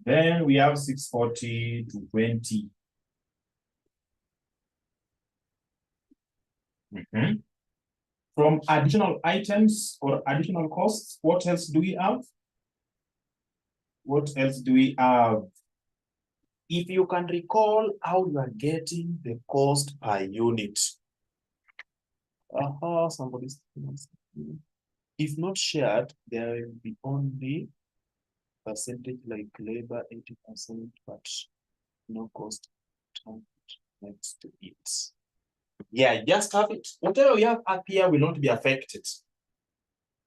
Then we have 640 to 20. From additional items or additional costs, what else do we have? What else do we have? If you can recall how you are getting the cost per unit. Somebody's. If not shared, there will be only percentage like labor 80%, but no cost next to it. Yeah, just have it. Whatever we have up here will not be affected.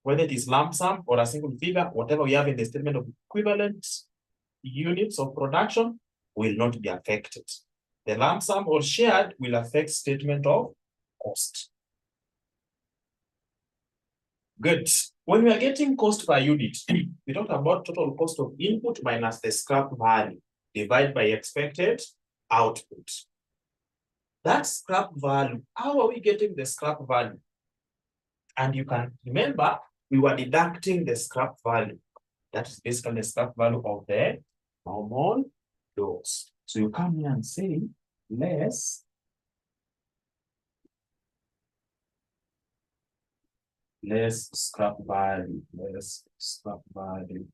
Whether it is lump sum or a single figure, whatever we have in the statement of equivalent units of production will not be affected. The lump sum or shared will affect statement of cost. Good. When we are getting cost per unit, we talked about total cost of input minus the scrap value divided by expected output. That scrap value, how are we getting the scrap value? And you can remember, we were deducting the scrap value. That is basically the scrap value of the normal loss. So you come here and say less scrap value, less scrap value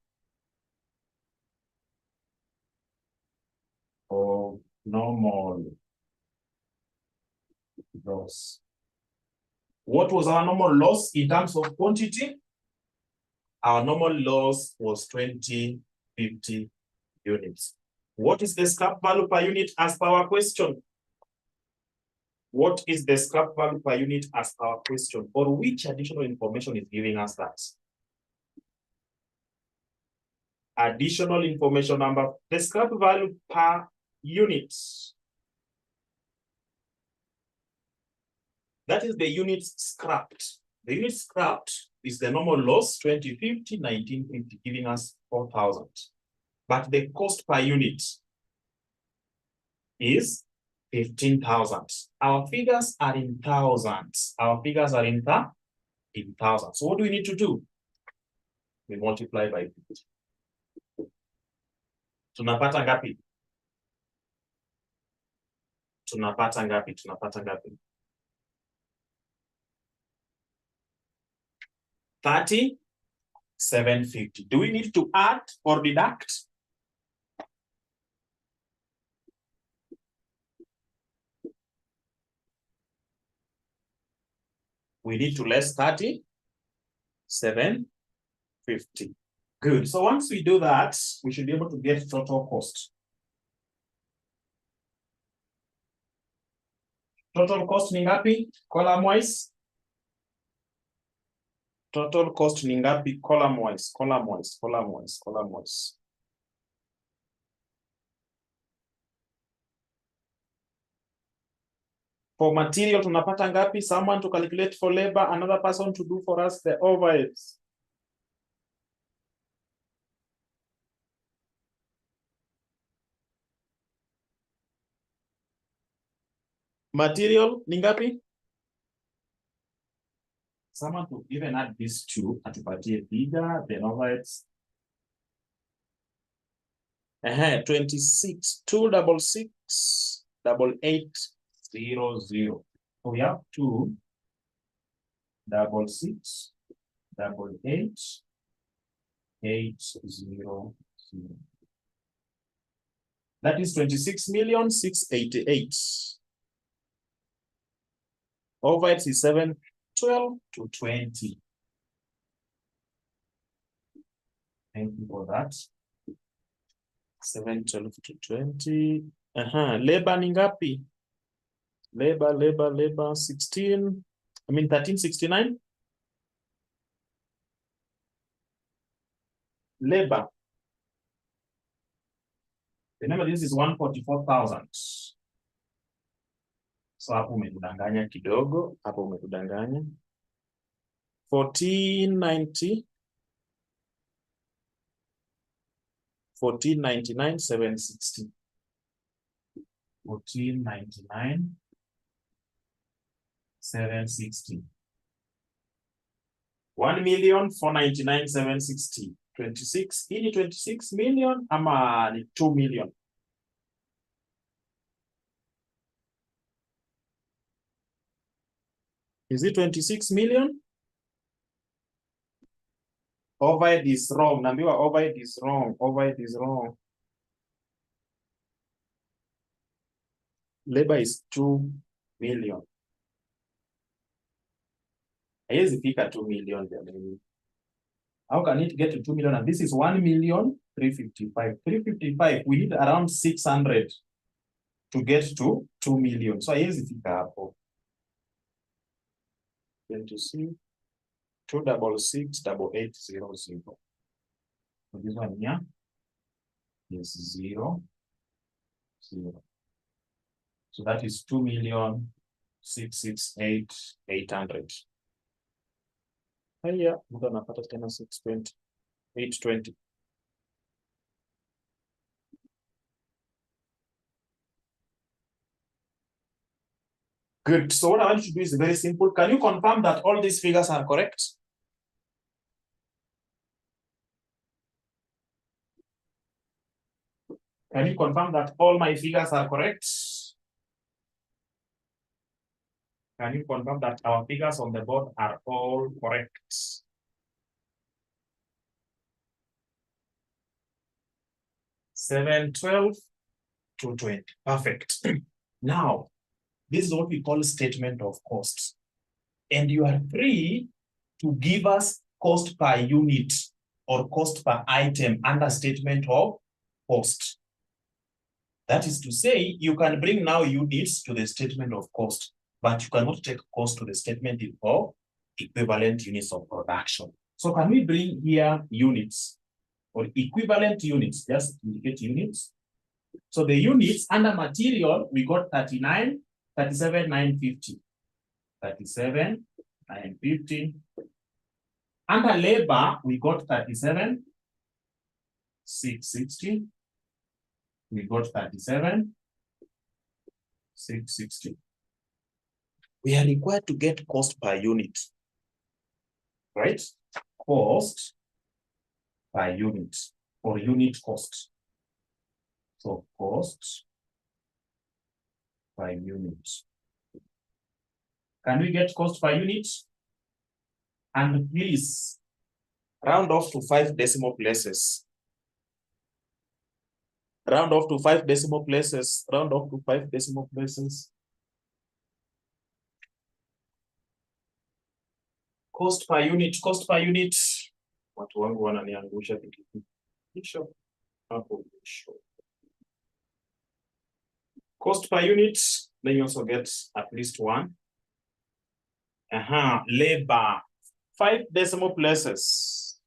of normal loss. What was our normal loss in terms of quantity? Our normal loss was 2050 units. What is the scrap value per unit as per our question? What is the scrap value per unit as per our question? Or which additional information is giving us that? Additional information number, the scrap value per unit. That is the units scrapped. The unit scrapped is the normal loss, 2050, 1950, giving us 4,000. But the cost per unit is 15,000. Our figures are in thousands. Our figures are in thousands. So what do we need to do? we multiply by 50. Tunapata ngapi? Tunapata ngapi? Tunapata ngapi? 30,750. Do we need to add or deduct? We need to less 30,750. Good. So once we do that, we should be able to get total cost. Total cost ni ngapi? Column wise. Total cost ni ngapi? Column wise, column wise, column wise, column wise. For material tunapata ngapi? Someone to calculate for labor, another person to do for us the overheads. Material ni ngapi? Someone to even add these two atupatie bigger, then overheads. 26, 266, 8800. So we have 2, 66, 88, 800. That is 26,688,000. Overheads is 712 to 20. Thank you for that. 712 to 20. Labor ni ngapi? Labor 16. 1369. Labor. Remember, this is 144,000. So hapo umetudanganya kidogo, hapo umetudanganya. 1490. 1499,760. 1499,760. 1,499,760. 26. Hii ni 26 million ama ni 2 million? Is it 26 million? Overhead is wrong. Naambiwa overhead is wrong. Overhead is wrong. Labor is 2 million. Haiwezi fika 2 million jamani. How can it get to 2 million? And this is 1,355,000. 355, we need around 600 to get to 2 million. So haiwezi fika hapo. 26, 266,8800. So this one here is 0, 0. So that is 2,668,800. Haya, mtu anapata tena 620, 820. Good. So what I want you to do is very simple. Can you confirm that all these figures are correct? Can you confirm that all my figures are correct? Can you confirm that our figures on the board are all correct? $712 to 20. Perfect. Now, this is what we call statement of costs. And you are free to give us cost per unit or cost per item under statement of cost. That is to say, you can bring now units to the statement of cost, but you cannot take cost to the statement of equivalent units of production. So can we bring here units or equivalent units? Just indicate units. So the units under material, we got 37,950. 37,950. Under labor, we got 37,660. We got 37,660. We are required to get cost per unit, right? Cost per unit or unit cost. So cost per unit. Can we get cost per unit? And please round off to 5 decimal places. Round off to 5 decimal places. Round off to 5 decimal places. Cost per unit. Cost per unit. Watu wangu wananiangusha vitu. Cost per unit. Then you also get at least one. Labor. 5 decimal places.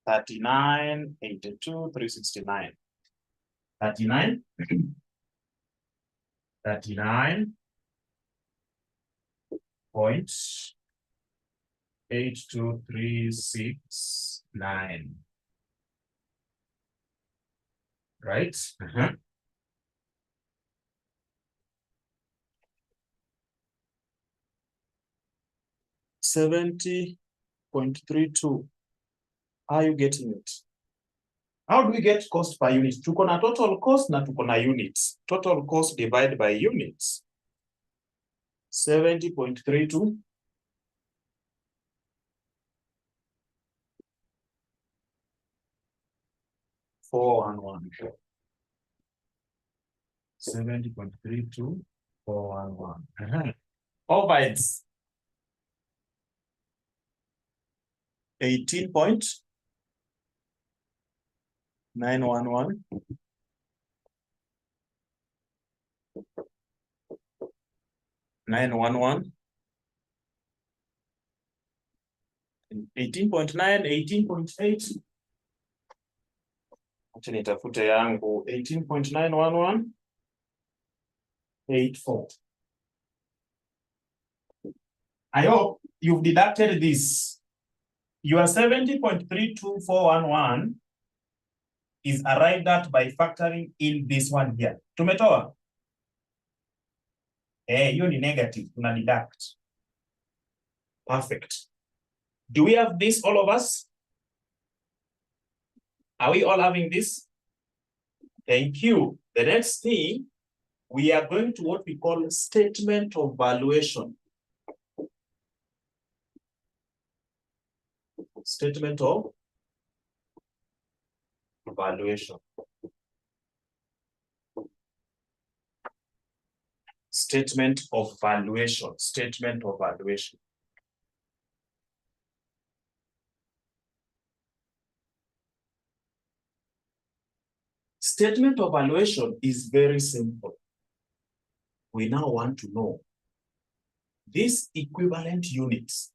39, 82, 369. 39. 39.82369. Right? 70.32. How are you getting it? How do we get cost per unit? Tuko na total cost na tuko na units. Total cost divided by units. 70.32. Four and 1. 70.32, 4 and 1. Overheads. 18.911. 911. 18.9, 18.8. Acha nitafute yangu. 18.911. 84. I hope you've deducted this. Your 70.32411 is arrived at by factoring in this one here. Tumetoa? Hiyo ni negative. Tuna deduct. Perfect. Do we have this, all of us? Are we all having this? Thank you. The next thing, we are going to what we call statement of valuation. Statement of valuation. Statement of valuation. Statement of valuation. Statement of valuation is very simple. We now want to know these equivalent units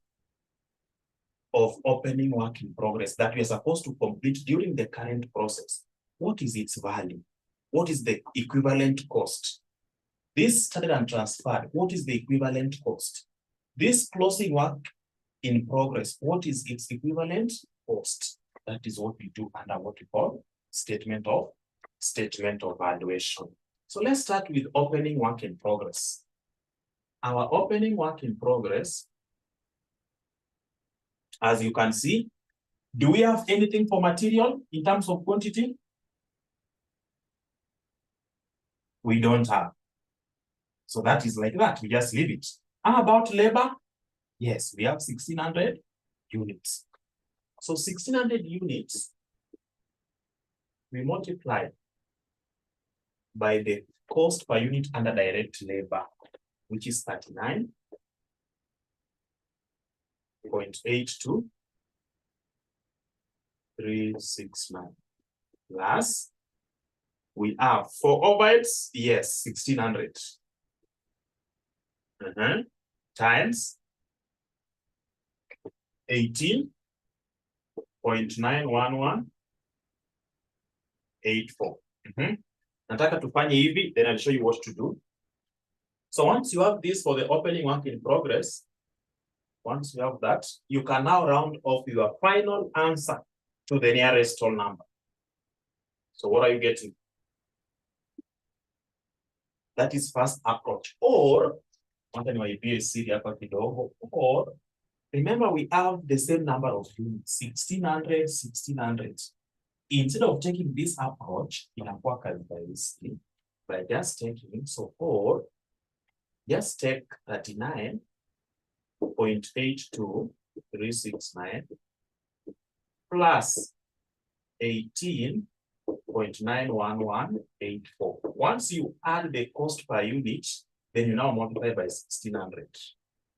of opening work in progress that we are supposed to complete during the current process. What is its value? What is the equivalent cost? This started and transferred. What is the equivalent cost? This closing work in progress, what is its equivalent cost? That is what we do under what we call statement of valuation. So let's start with opening work in progress. Our opening work in progress, as you can see, do we have anything for material in terms of quantity? We don't have. So that is like that. We just leave it. How about labor? Yes, we have 1,600 units. So 1,600 units, we multiply by the cost per unit under direct labor, which is 39.82369. Plus, we have for overheads, yes, 1,600. Times 18.91184. Nataka tufanye hivi, then I'll show you what to do. So once you have this for the opening work in progress, once you have that, you can now round off your final answer to the nearest whole number. So what are you getting? That is first approach. Or the Remember, we have the same number of units, 1600, 1600. Instead of taking this approach in a workers by just taking, so or just take 39.82369 plus 18.91184. Once you add the cost per unit, then you now multiply by 1600.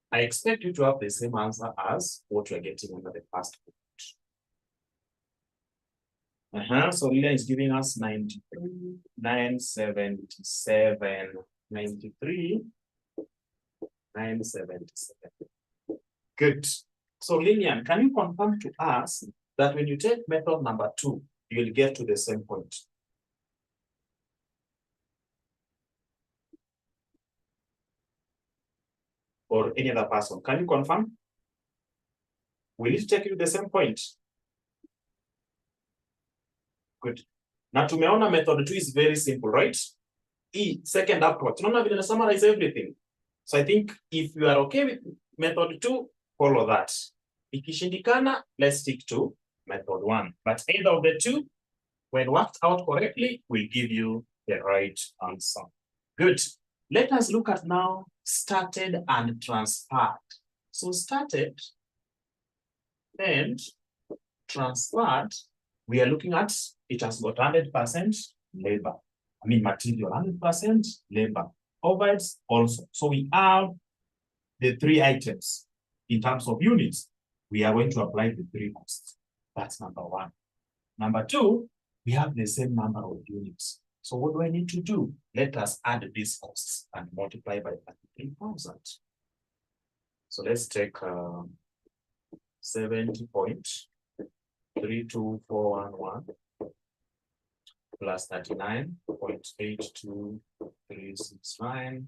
I expect you to have the same answer as what you're getting under the first point. So Lila is giving us 93, 977, 93, 977. Good. So Lillian, can you confirm to us that when you take method number 2, you'll get to the same point? Or any other person, can you confirm? Will it take you to the same point? Good. Now tumeona method 2 is very simple, right? Second approach. Tunaona vile na summarize everything. So I think if you are okay with method 2, follow that. Ikishindikana, let's stick to method 1. But either of the two, when worked out correctly, will give you the right answer. Good. Let us look at now started and transferred. So started and transferred, we are looking at it has got 100% labor. I mean material, 100% labor. Overheads also. So we have the 3 items in terms of units. We are going to apply the 3 costs. That's number 1. Number 2, we have the same number of units. So what do I need to do? Let us add these costs and multiply by 33,000. So let's take 70.32411 plus 39.82369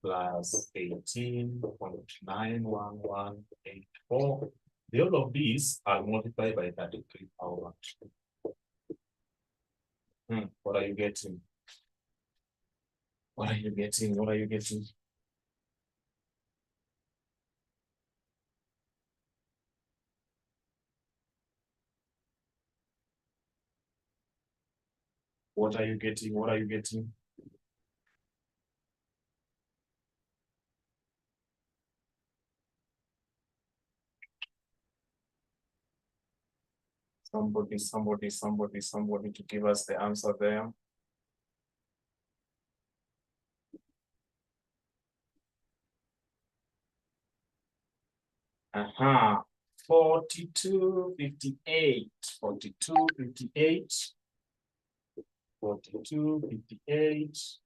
plus 18.91184. The all of these are multiplied by 33,000. What are you getting? What are you getting? What are you getting? What are you getting? What are you getting? Somebody to give us the answer there. Aha, 4258, 4258, 4258,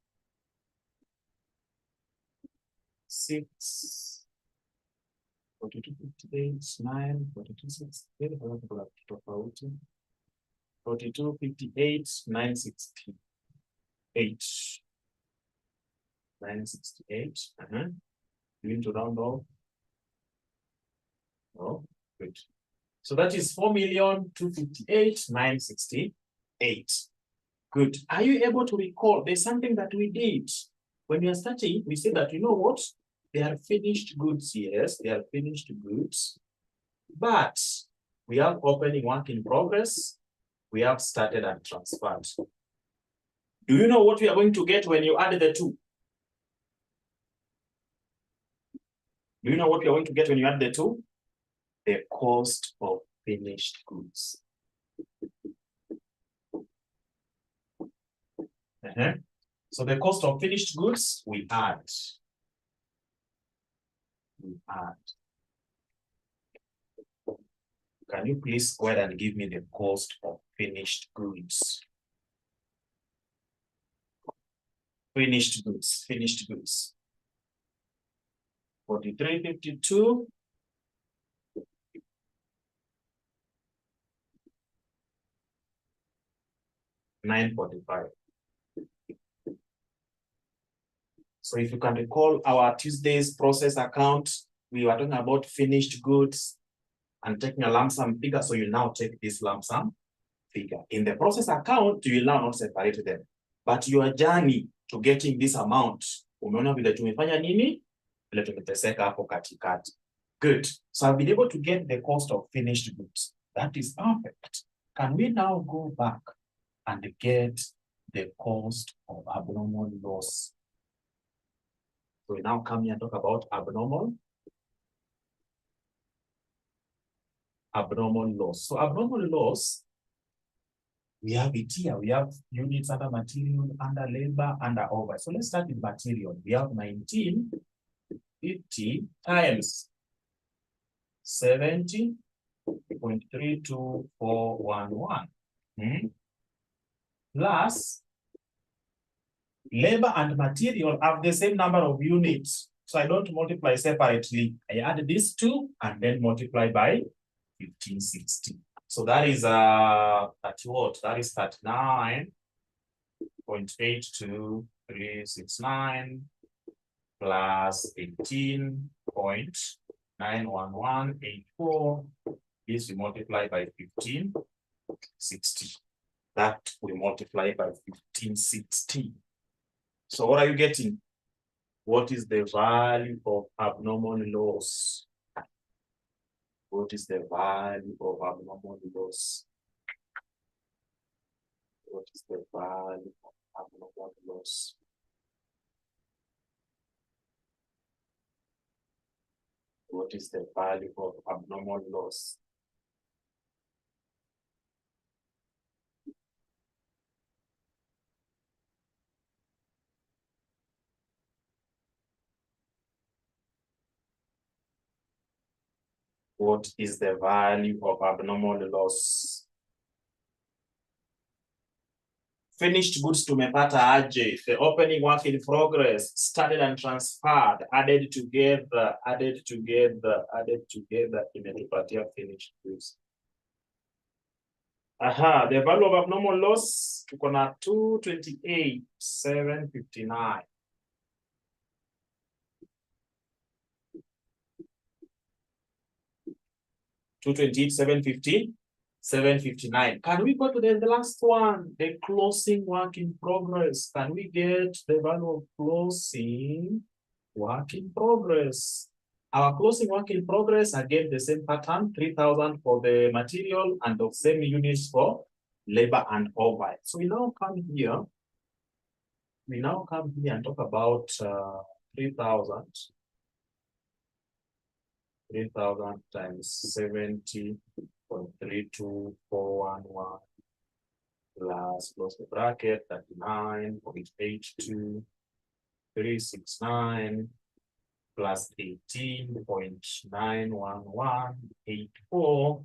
6, 4258, 9, 42, 4258, 968. 968. You need to round off. Oh, good. So that is 4,258,968. Good. Are you able to recall? There's something that we did. When we are starting, we said that, you know what? They are finished goods, yes, they are finished goods. But we have opening work in progress. We have started and transferred. Do you know what we are going to get when you add the 2? Do you know what you're going to get when you add the 2? The cost of finished goods. So the cost of finished goods, we add. Can you please go ahead and give me the cost of finished goods? Finished goods. 4352. 945. So if you can recall our Tuesday's process account, we were talking about finished goods and taking a lump sum figure. So you now take this lump sum figure. In the process account, you will now not separate them. But your journey to getting this amount, umeona vile tumefanya nini? Vile tumeteseka hapo katikati. Good. So I've been able to get the cost of finished goods. That is perfect. Can we now go back and get the cost of abnormal loss? So we now come here and talk about abnormal loss. So abnormal loss, we have it here. We have units under material, under labor, under overhead. So let's start with material. We have 1950 times 70.32411 plus labor and material have the same number of units. So I don't multiply separately. I add these two and then multiply by 1560. So that is that is 39.82369 plus 18.91184. This we multiply by 1560. That we multiply by 1560. So what are you getting? What is the value of abnormal loss? What is the value of abnormal loss? What is the value of abnormal loss? What is the value of abnormal loss? What is the value of abnormal loss? Finished goods tumepata aje? The opening work in progress, started and transferred, added together, imetupatia finished goods. Aha, the value of abnormal loss, tuko na 228,759. $759. Can we go to the last one, the closing work in progress? Can we get the value of closing work in progress? Our closing work in progress, again, the same pattern, 3,000 for the material and the same units for labor and overhead. So we now come here. And talk about 3,000 times 70.32411 plus close the bracket 39.82369 plus 18.91184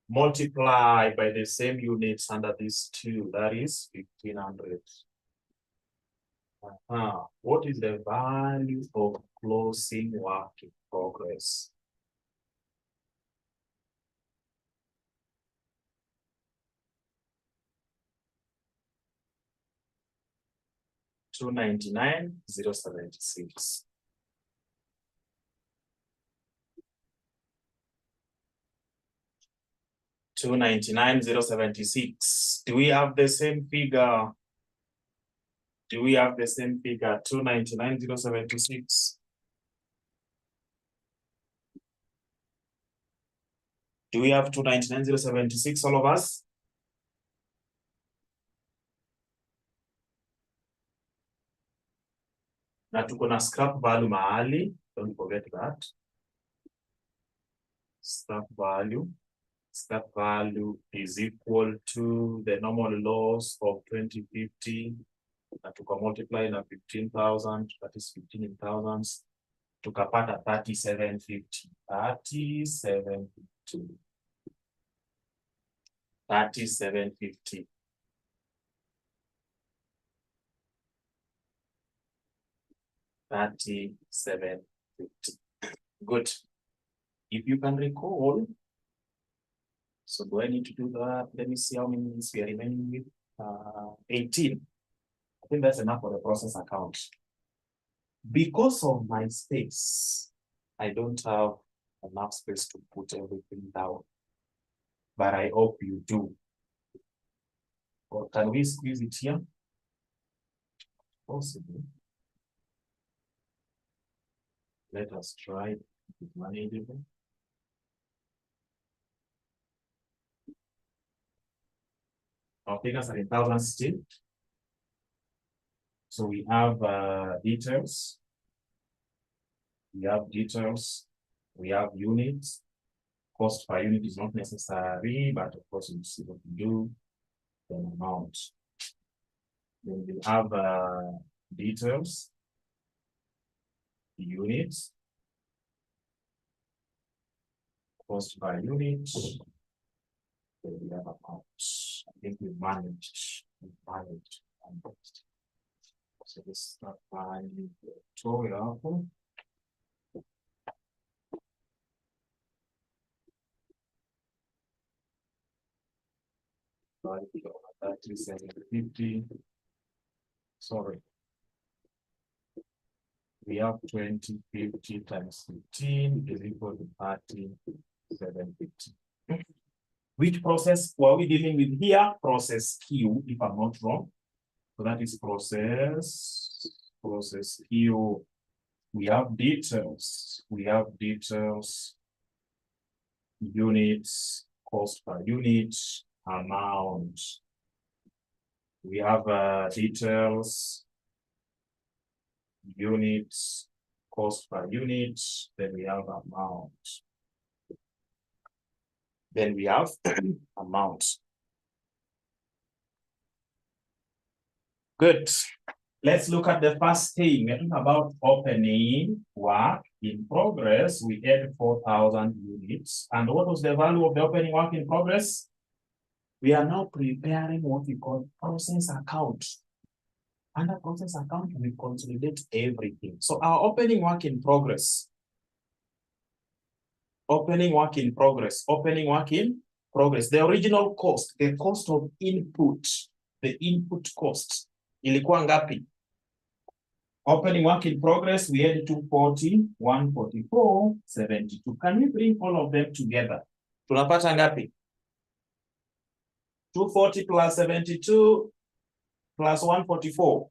multiply by the same units under these two, that is 1,500. What is the value of closing work in progress? $299,076. $299,076. Do we have the same figure? Do we have the same figure? 299,076. Do we have 299,076, all of us? Na tuko na scrap value mahali. Don't forget that. Scrap value is equal to the normal loss of 2050. Na tuko multiply na 15,000, that is 15 in thousands. Tukapata 3750. 3750. 3750. Good. If you can recall, so do I need to do that? Let me see how many minutes we are remaining with. 18. I think that's enough for the process account. Because of my space, I don't have enough space to put everything down. But I hope you do. Or can we squeeze it here? Possibly. Let us try. It's manageable. Our figures are in thousands still. So we have details. We have details. We have units. Cost per unit is not necessary, but of course you see what we do. Then amount. Then we have details, units, cost per unit. Then we have amount. I think we managed. So this is not by tutorial. That is 750. Sorry. We have 2050 times 15 is equal to 30,750. Which process were we dealing with here? Process Q, if I'm not wrong. So that is process Q. We have details. Units, cost per unit, amount. We have details, units, cost per unit, then we have amount. Then we have amount. Good. Let's look at the first thing. We're talking about opening work in progress. We had 4,000 units. And what was the value of the opening work in progress? We are now preparing what we call process account. Under process account, we consolidate everything. So our opening work in progress. The original cost, the cost of input, the input cost. Ilikuwa ngapi? Opening work in progress, we had 240, 144, 72. Can we bring all of them together? Tunapata ngapi? 240 plus 72 plus 144.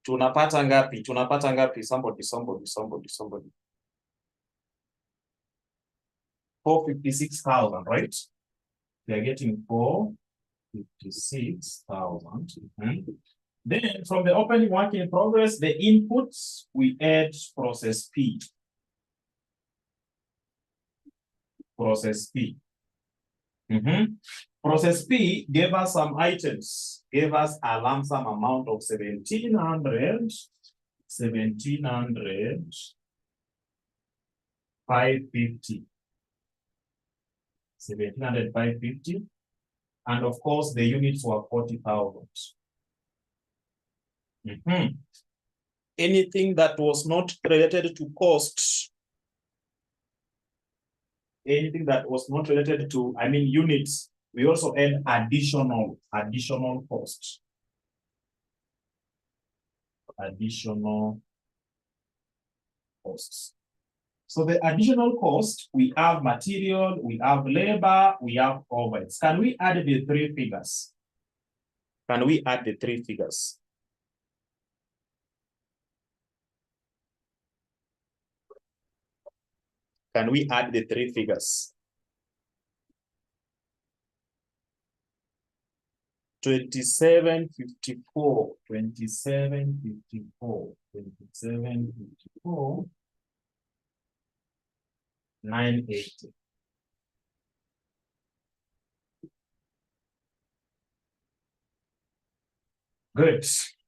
Tunapata ngapi? Somebody. 456,000, right? We are getting 456,000. Then from the opening work in progress, the inputs, we add process P. Process P gave us some items, gave us a lump sum amount of 1,700, 550. 1,700, 550. And of course, the units were 40,000. Anything that was not related to cost, units, we also add additional costs. So the additional cost, we have material, we have labor, we have overheads. Can we add the three figures? Can we add the three figures? Can we add the three figures? 2754, 2754, 2754, 980. Good.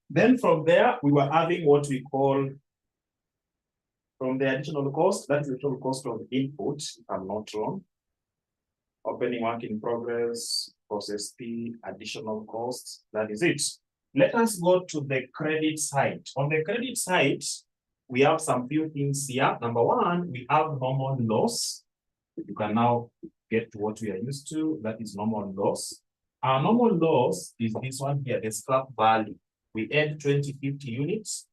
Then from there, we were having what we call, from the additional cost, that is the total cost of input, if I'm not wrong. Opening work in progress, process P, additional costs, that is it. Let us go to the credit side. On the credit side, we have some few things here. Number one, we have normal loss. You can now get to what we are used to, that is normal loss. Our normal loss is this one here, the scrap value. We add 2050 units,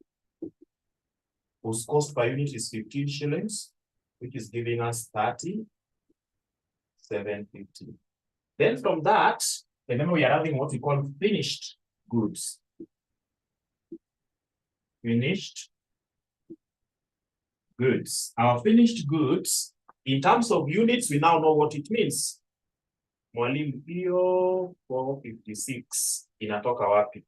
whose cost per unit is 15 shillings, which is giving us 30,750. Then from that, remember we are having what we call finished goods. Finished goods. Our finished goods, in terms of units, we now know what it means. Mwalimu, hiyo 456 inatoka wapi?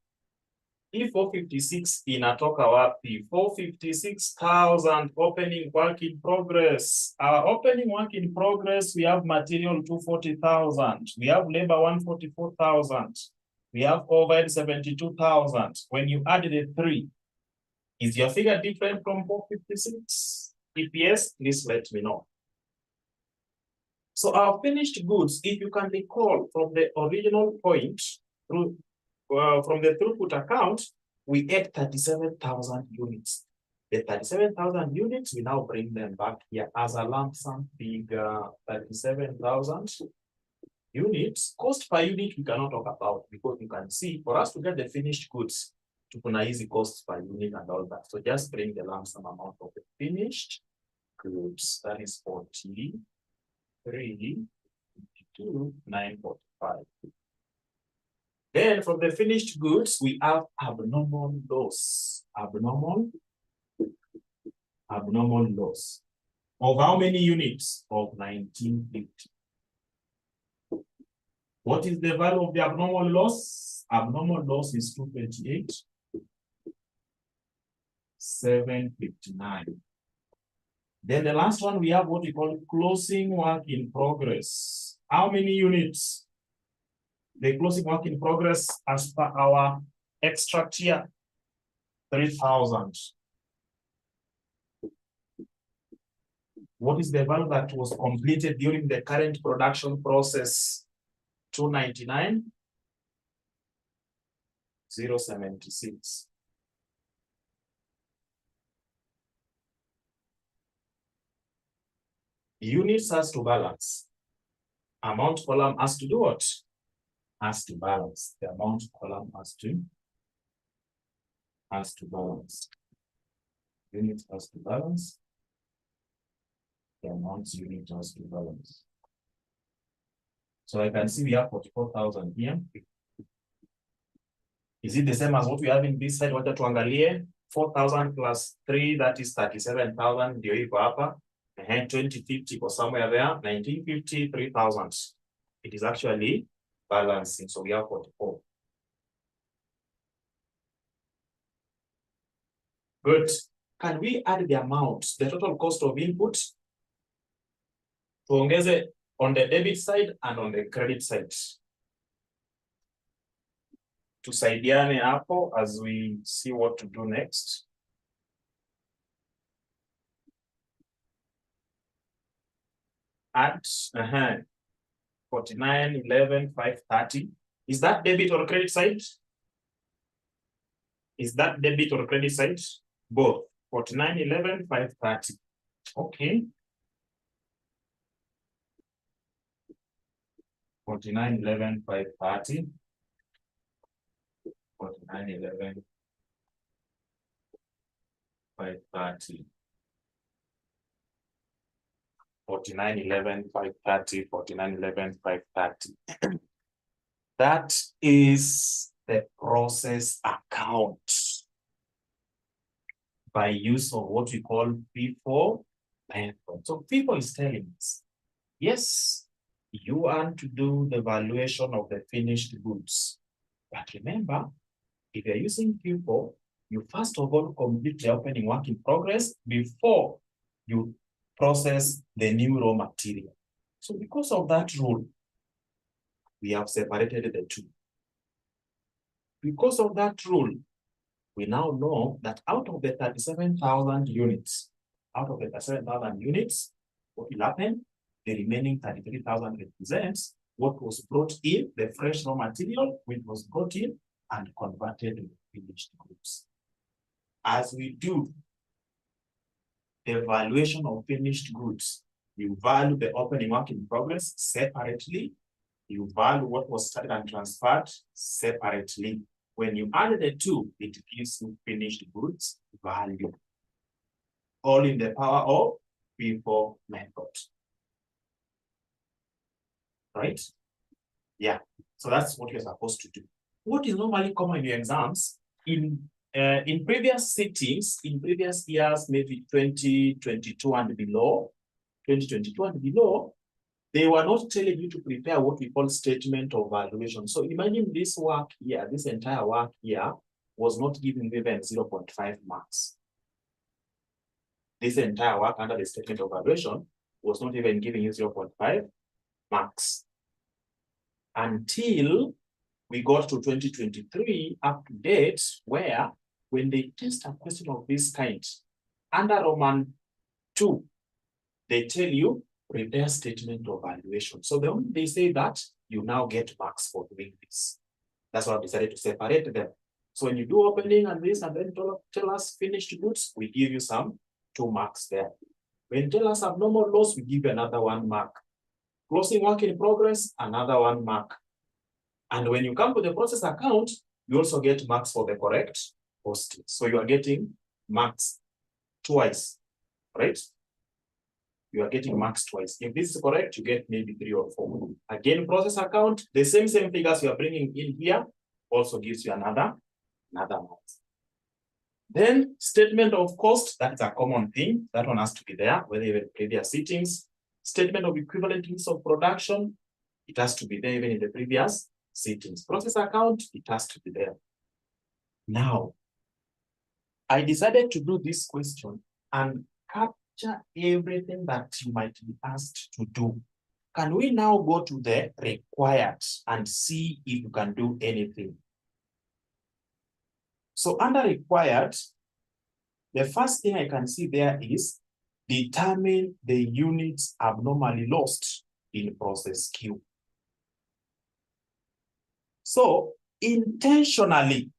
Hii 456 inatoka wapi? 456,000 opening work in progress. Our opening work in progress, we have material 240,000. We have labor 144,000. We have overhead 72,000. When you add the 3, is your figure different from 456? If yes, please let me know. So our finished goods, if you can recall from the original point through from the throughput account, we had 37,000 units. The 37,000 units, we now bring them back here as a lump sum figure, 37,000 units. Cost per unit, we cannot talk about because you can see, for us to get the finished goods, to put easy costs per unit and all that. So just bring the lump sum amount of the finished goods. That is 43,945. Then from the finished goods, we have abnormal loss. Abnormal loss. Of how many units? Of 1950. What is the value of the abnormal loss? Abnormal loss is 228,759. Then the last one, we have what we call closing work in progress. How many units? The closing work in progress as per our extract here, 3,000. What is the value that was completed during the current production process? 299,076. Units has to balance. Amount column has to do what? Has to balance. The amount column has to balance. Unit has to balance. The amount unit has to balance. So I can see we have 44,000 here. Is it the same as what we have in this side? Wacha tuangalie 4,000 plus 3, that is 37,000. Ndio iko hapa. 2050 for somewhere there. 1950, 3,000. It is actually balancing. So we have 44. Good. Can we add the amount, the total cost of input? Tuongeze on the debit side and on the credit side. Tusaidiane hapo as we see what to do next. At 49,11,530. Is that debit or credit side? Is that debit or credit side? Both. 49,11,530. Okay. 49,11,530. 49,11,530. 49,11,530. 49,11,530. That is the process account by use of what we call FIFO method. So FIFO is telling us, yes, you want to do the valuation of the finished goods. But remember, if you're using FIFO, you first of all complete the opening work in progress before you process the new raw material. So because of that rule, we have separated the two. Because of that rule, we now know that out of the 37,000 units, what will happen? The remaining 33,000 represents what was brought in, the fresh raw material, which was brought in and converted into finished goods. As we do the valuation of finished goods, you value the opening work in progress separately. You value what was started and transferred separately. When you add the two, it gives you finished goods value. All in the power of FIFO method. Right? Yeah. So that's what you're supposed to do. What is normally common in your exams, in in previous sittings, in previous years, maybe 2022 and below, they were not telling you to prepare what we call statement of valuation. So imagine this work here, this entire work here was not giving even 0.5 marks. This entire work under the statement of valuation was not even giving you 0.5 marks. Until we got to 2023 up to date, where when they test a question of this kind, under Roman 2, they tell you, prepare statement of valuation. So then they say that you now get marks for doing this. That's why I decided to separate them. So when you do opening and this, and then tell us finished goods, we give you some 2 marks there. When you tell us abnormal loss, we give you another 1 mark. Closing work in progress, another 1 mark. And when you come to the process account, you also get marks for the correct posting. So you are getting marks twice, right? You are getting marks twice. If this is correct, you get maybe 3 or 4. Again, process account, the same figures you are bringing in here also gives you another marks. Then statement of cost, that's a common thing. That one has to be there, whether even previous sittings. Statement of equivalent units of production, it has to be there even in the previous sittings. Process account, it has to be there. Now, I decided to do this question and capture everything that you might be asked to do. Can we now go to the required and see if you can do anything? So under required, the first thing I can see there is determine the units abnormally lost in process Q. So intentionally,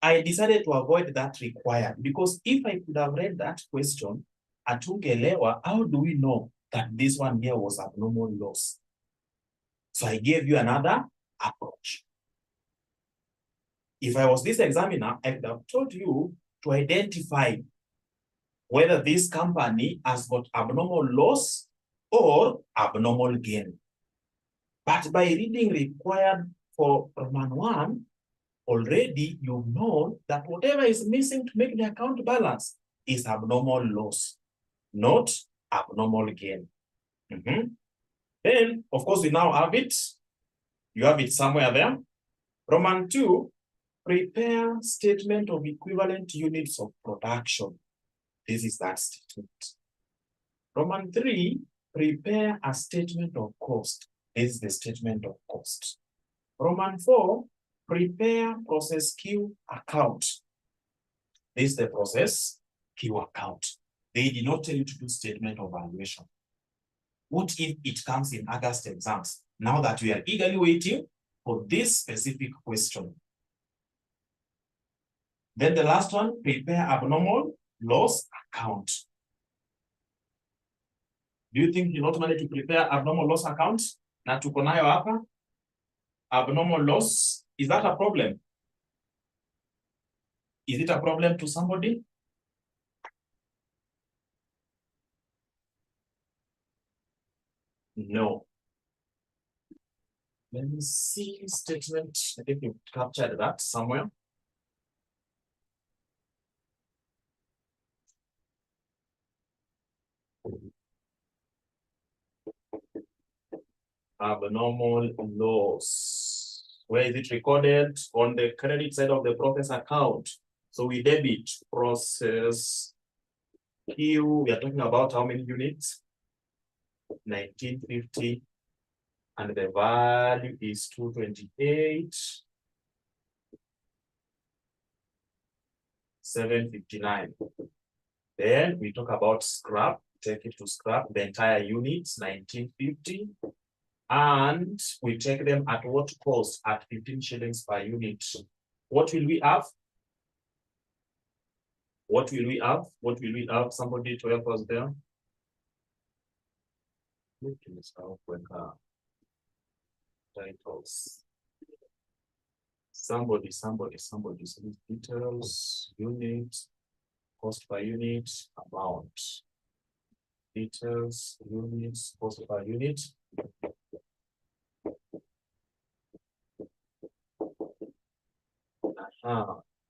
I decided to avoid that required, because if I could have read that question, 𝐂𝐸𝐿𝐿, how do we know that this one here was abnormal loss? So I gave you another approach. If I was this examiner, I would have told you to identify whether this company has got abnormal loss or abnormal gain. But by reading required for Roman 1, already you've known that whatever is missing to make the account balance is abnormal loss, not abnormal gain. Then, of course, we now have it. You have it somewhere there. Roman 2, prepare statement of equivalent units of production. This is that statement. Roman 3, prepare a statement of cost. This is the statement of cost. Roman 4, prepare process Q account. This is the process Q account. They did not tell you to do statement of valuation. What if it comes in August exams? Now that we are eagerly waiting for this specific question. Then the last one, prepare abnormal loss account. Do you think you not manage to prepare abnormal loss account? Na tuko nayo hapa. Abnormal loss, is that a problem? Is it a problem to somebody? No. Let me see statement. I think you captured that somewhere. Abnormal loss. Where is it recorded? On the credit side of the process account. So we debit process Q. We are talking about how many units? 1950. And the value is 228. 759. Then we talk about scrap. Take it to scrap, the entire units, 1950. And we take them at what cost? At 15 shillings per unit. What will we have? What will we have? What will we have? Somebody to help us there. Titles. Somebody. So these details, unit, cost per unit, amount. Details, units, cost per unit.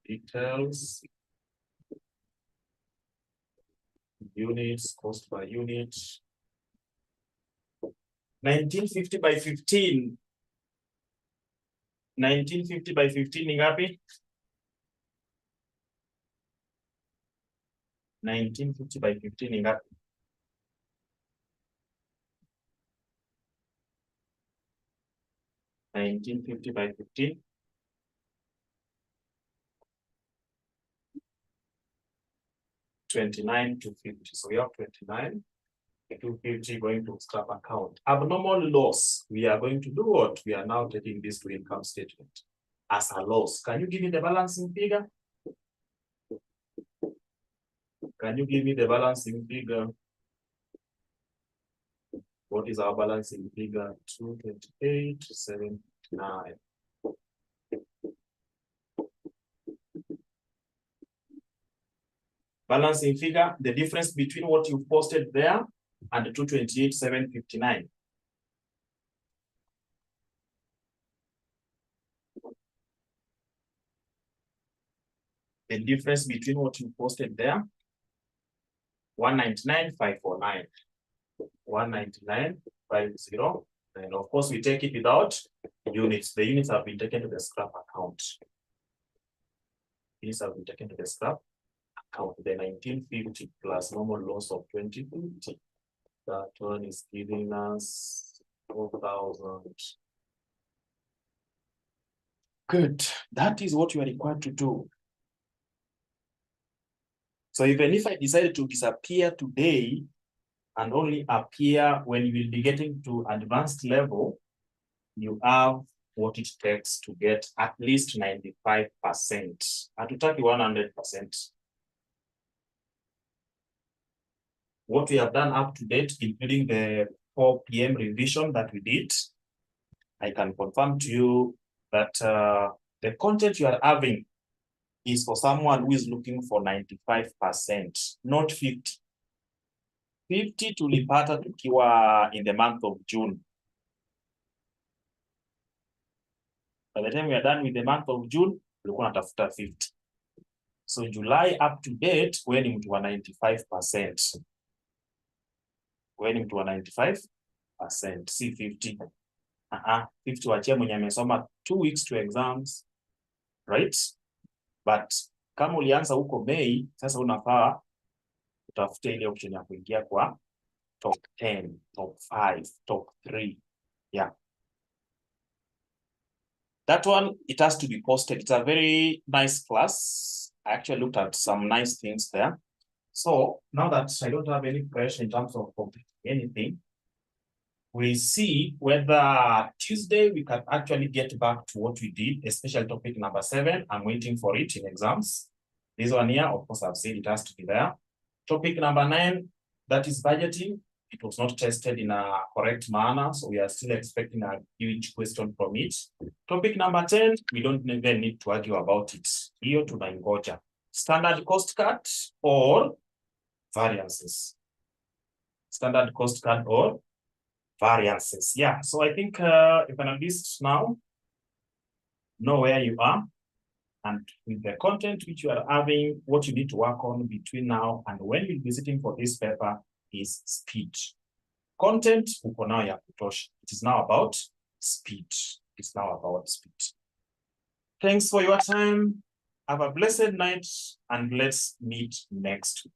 Details. Units, cost per unit. 1950 by 15. 1950 by 15 ni ngapi? 1950 by 15 ni ngapi? $19.50 by 15. $29.250. So we have 29.250 going to scrap account. Abnormal loss. We are going to do what? We are now taking this to income statement as a loss. Can you give me the balancing figure? Can you give me the balancing figure? What is our balancing figure? 228.79. Balancing figure, the difference between what you posted there and the 228.759. The difference between what you posted there, 199.549. 199.50. And of course, we take it without units. The units have been taken to the scrap account. These have been taken to the scrap account. The 1950 plus normal loss of 2050. That one is giving us 4,000. Good. That is what you are required to do. So even if I decided to disappear today and only appear when you will be getting to advanced level, you have what it takes to get at least 95%. Hatutaki 100%. What we have done up to date, including the 4 p.m. revision that we did, I can confirm to you that the content you are having is for someone who is looking for 95%, not 50. 50 tulipata tukiwa in the month of June. By the time we are done with the month of June, tulikuwa natafuta 50. So July up to date, wewe ni mtu wa 95%. Wewe ni mtu wa 95%, si 50. 50 wachia mwenye amesoma 2 weeks to exams, right? But kama ulianza huko Mei, sasa unafaa utafute ile option ya kuingia kwa top 10, top 5, top 3. Yeah. That one, it has to be posted. It's a very nice class. I actually looked at some nice things there. So now that I don't have any pressure in terms of completing anything, we'll see whether Tuesday we can actually get back to what we did, especially topic number 7. I'm waiting for it in exams. This one here, of course, I've said it has to be there. Topic number 9, that is budgeting. It was not tested in a correct manner, so we are still expecting a huge question from it. Topic number 10, we don't even need to argue about it. Hiyo tunaingoja. Standard cost cut or variances. Standard cost cut or variances. Yeah, so I think you can at least now know where you are, and with the content which you are having, what you need to work on between now and when you'll be sitting for this paper is speed. Content uko nayo ya kutosha. It is now about speed. It's now about speed. Thanks for your time. Have a blessed night, and let's meet next week.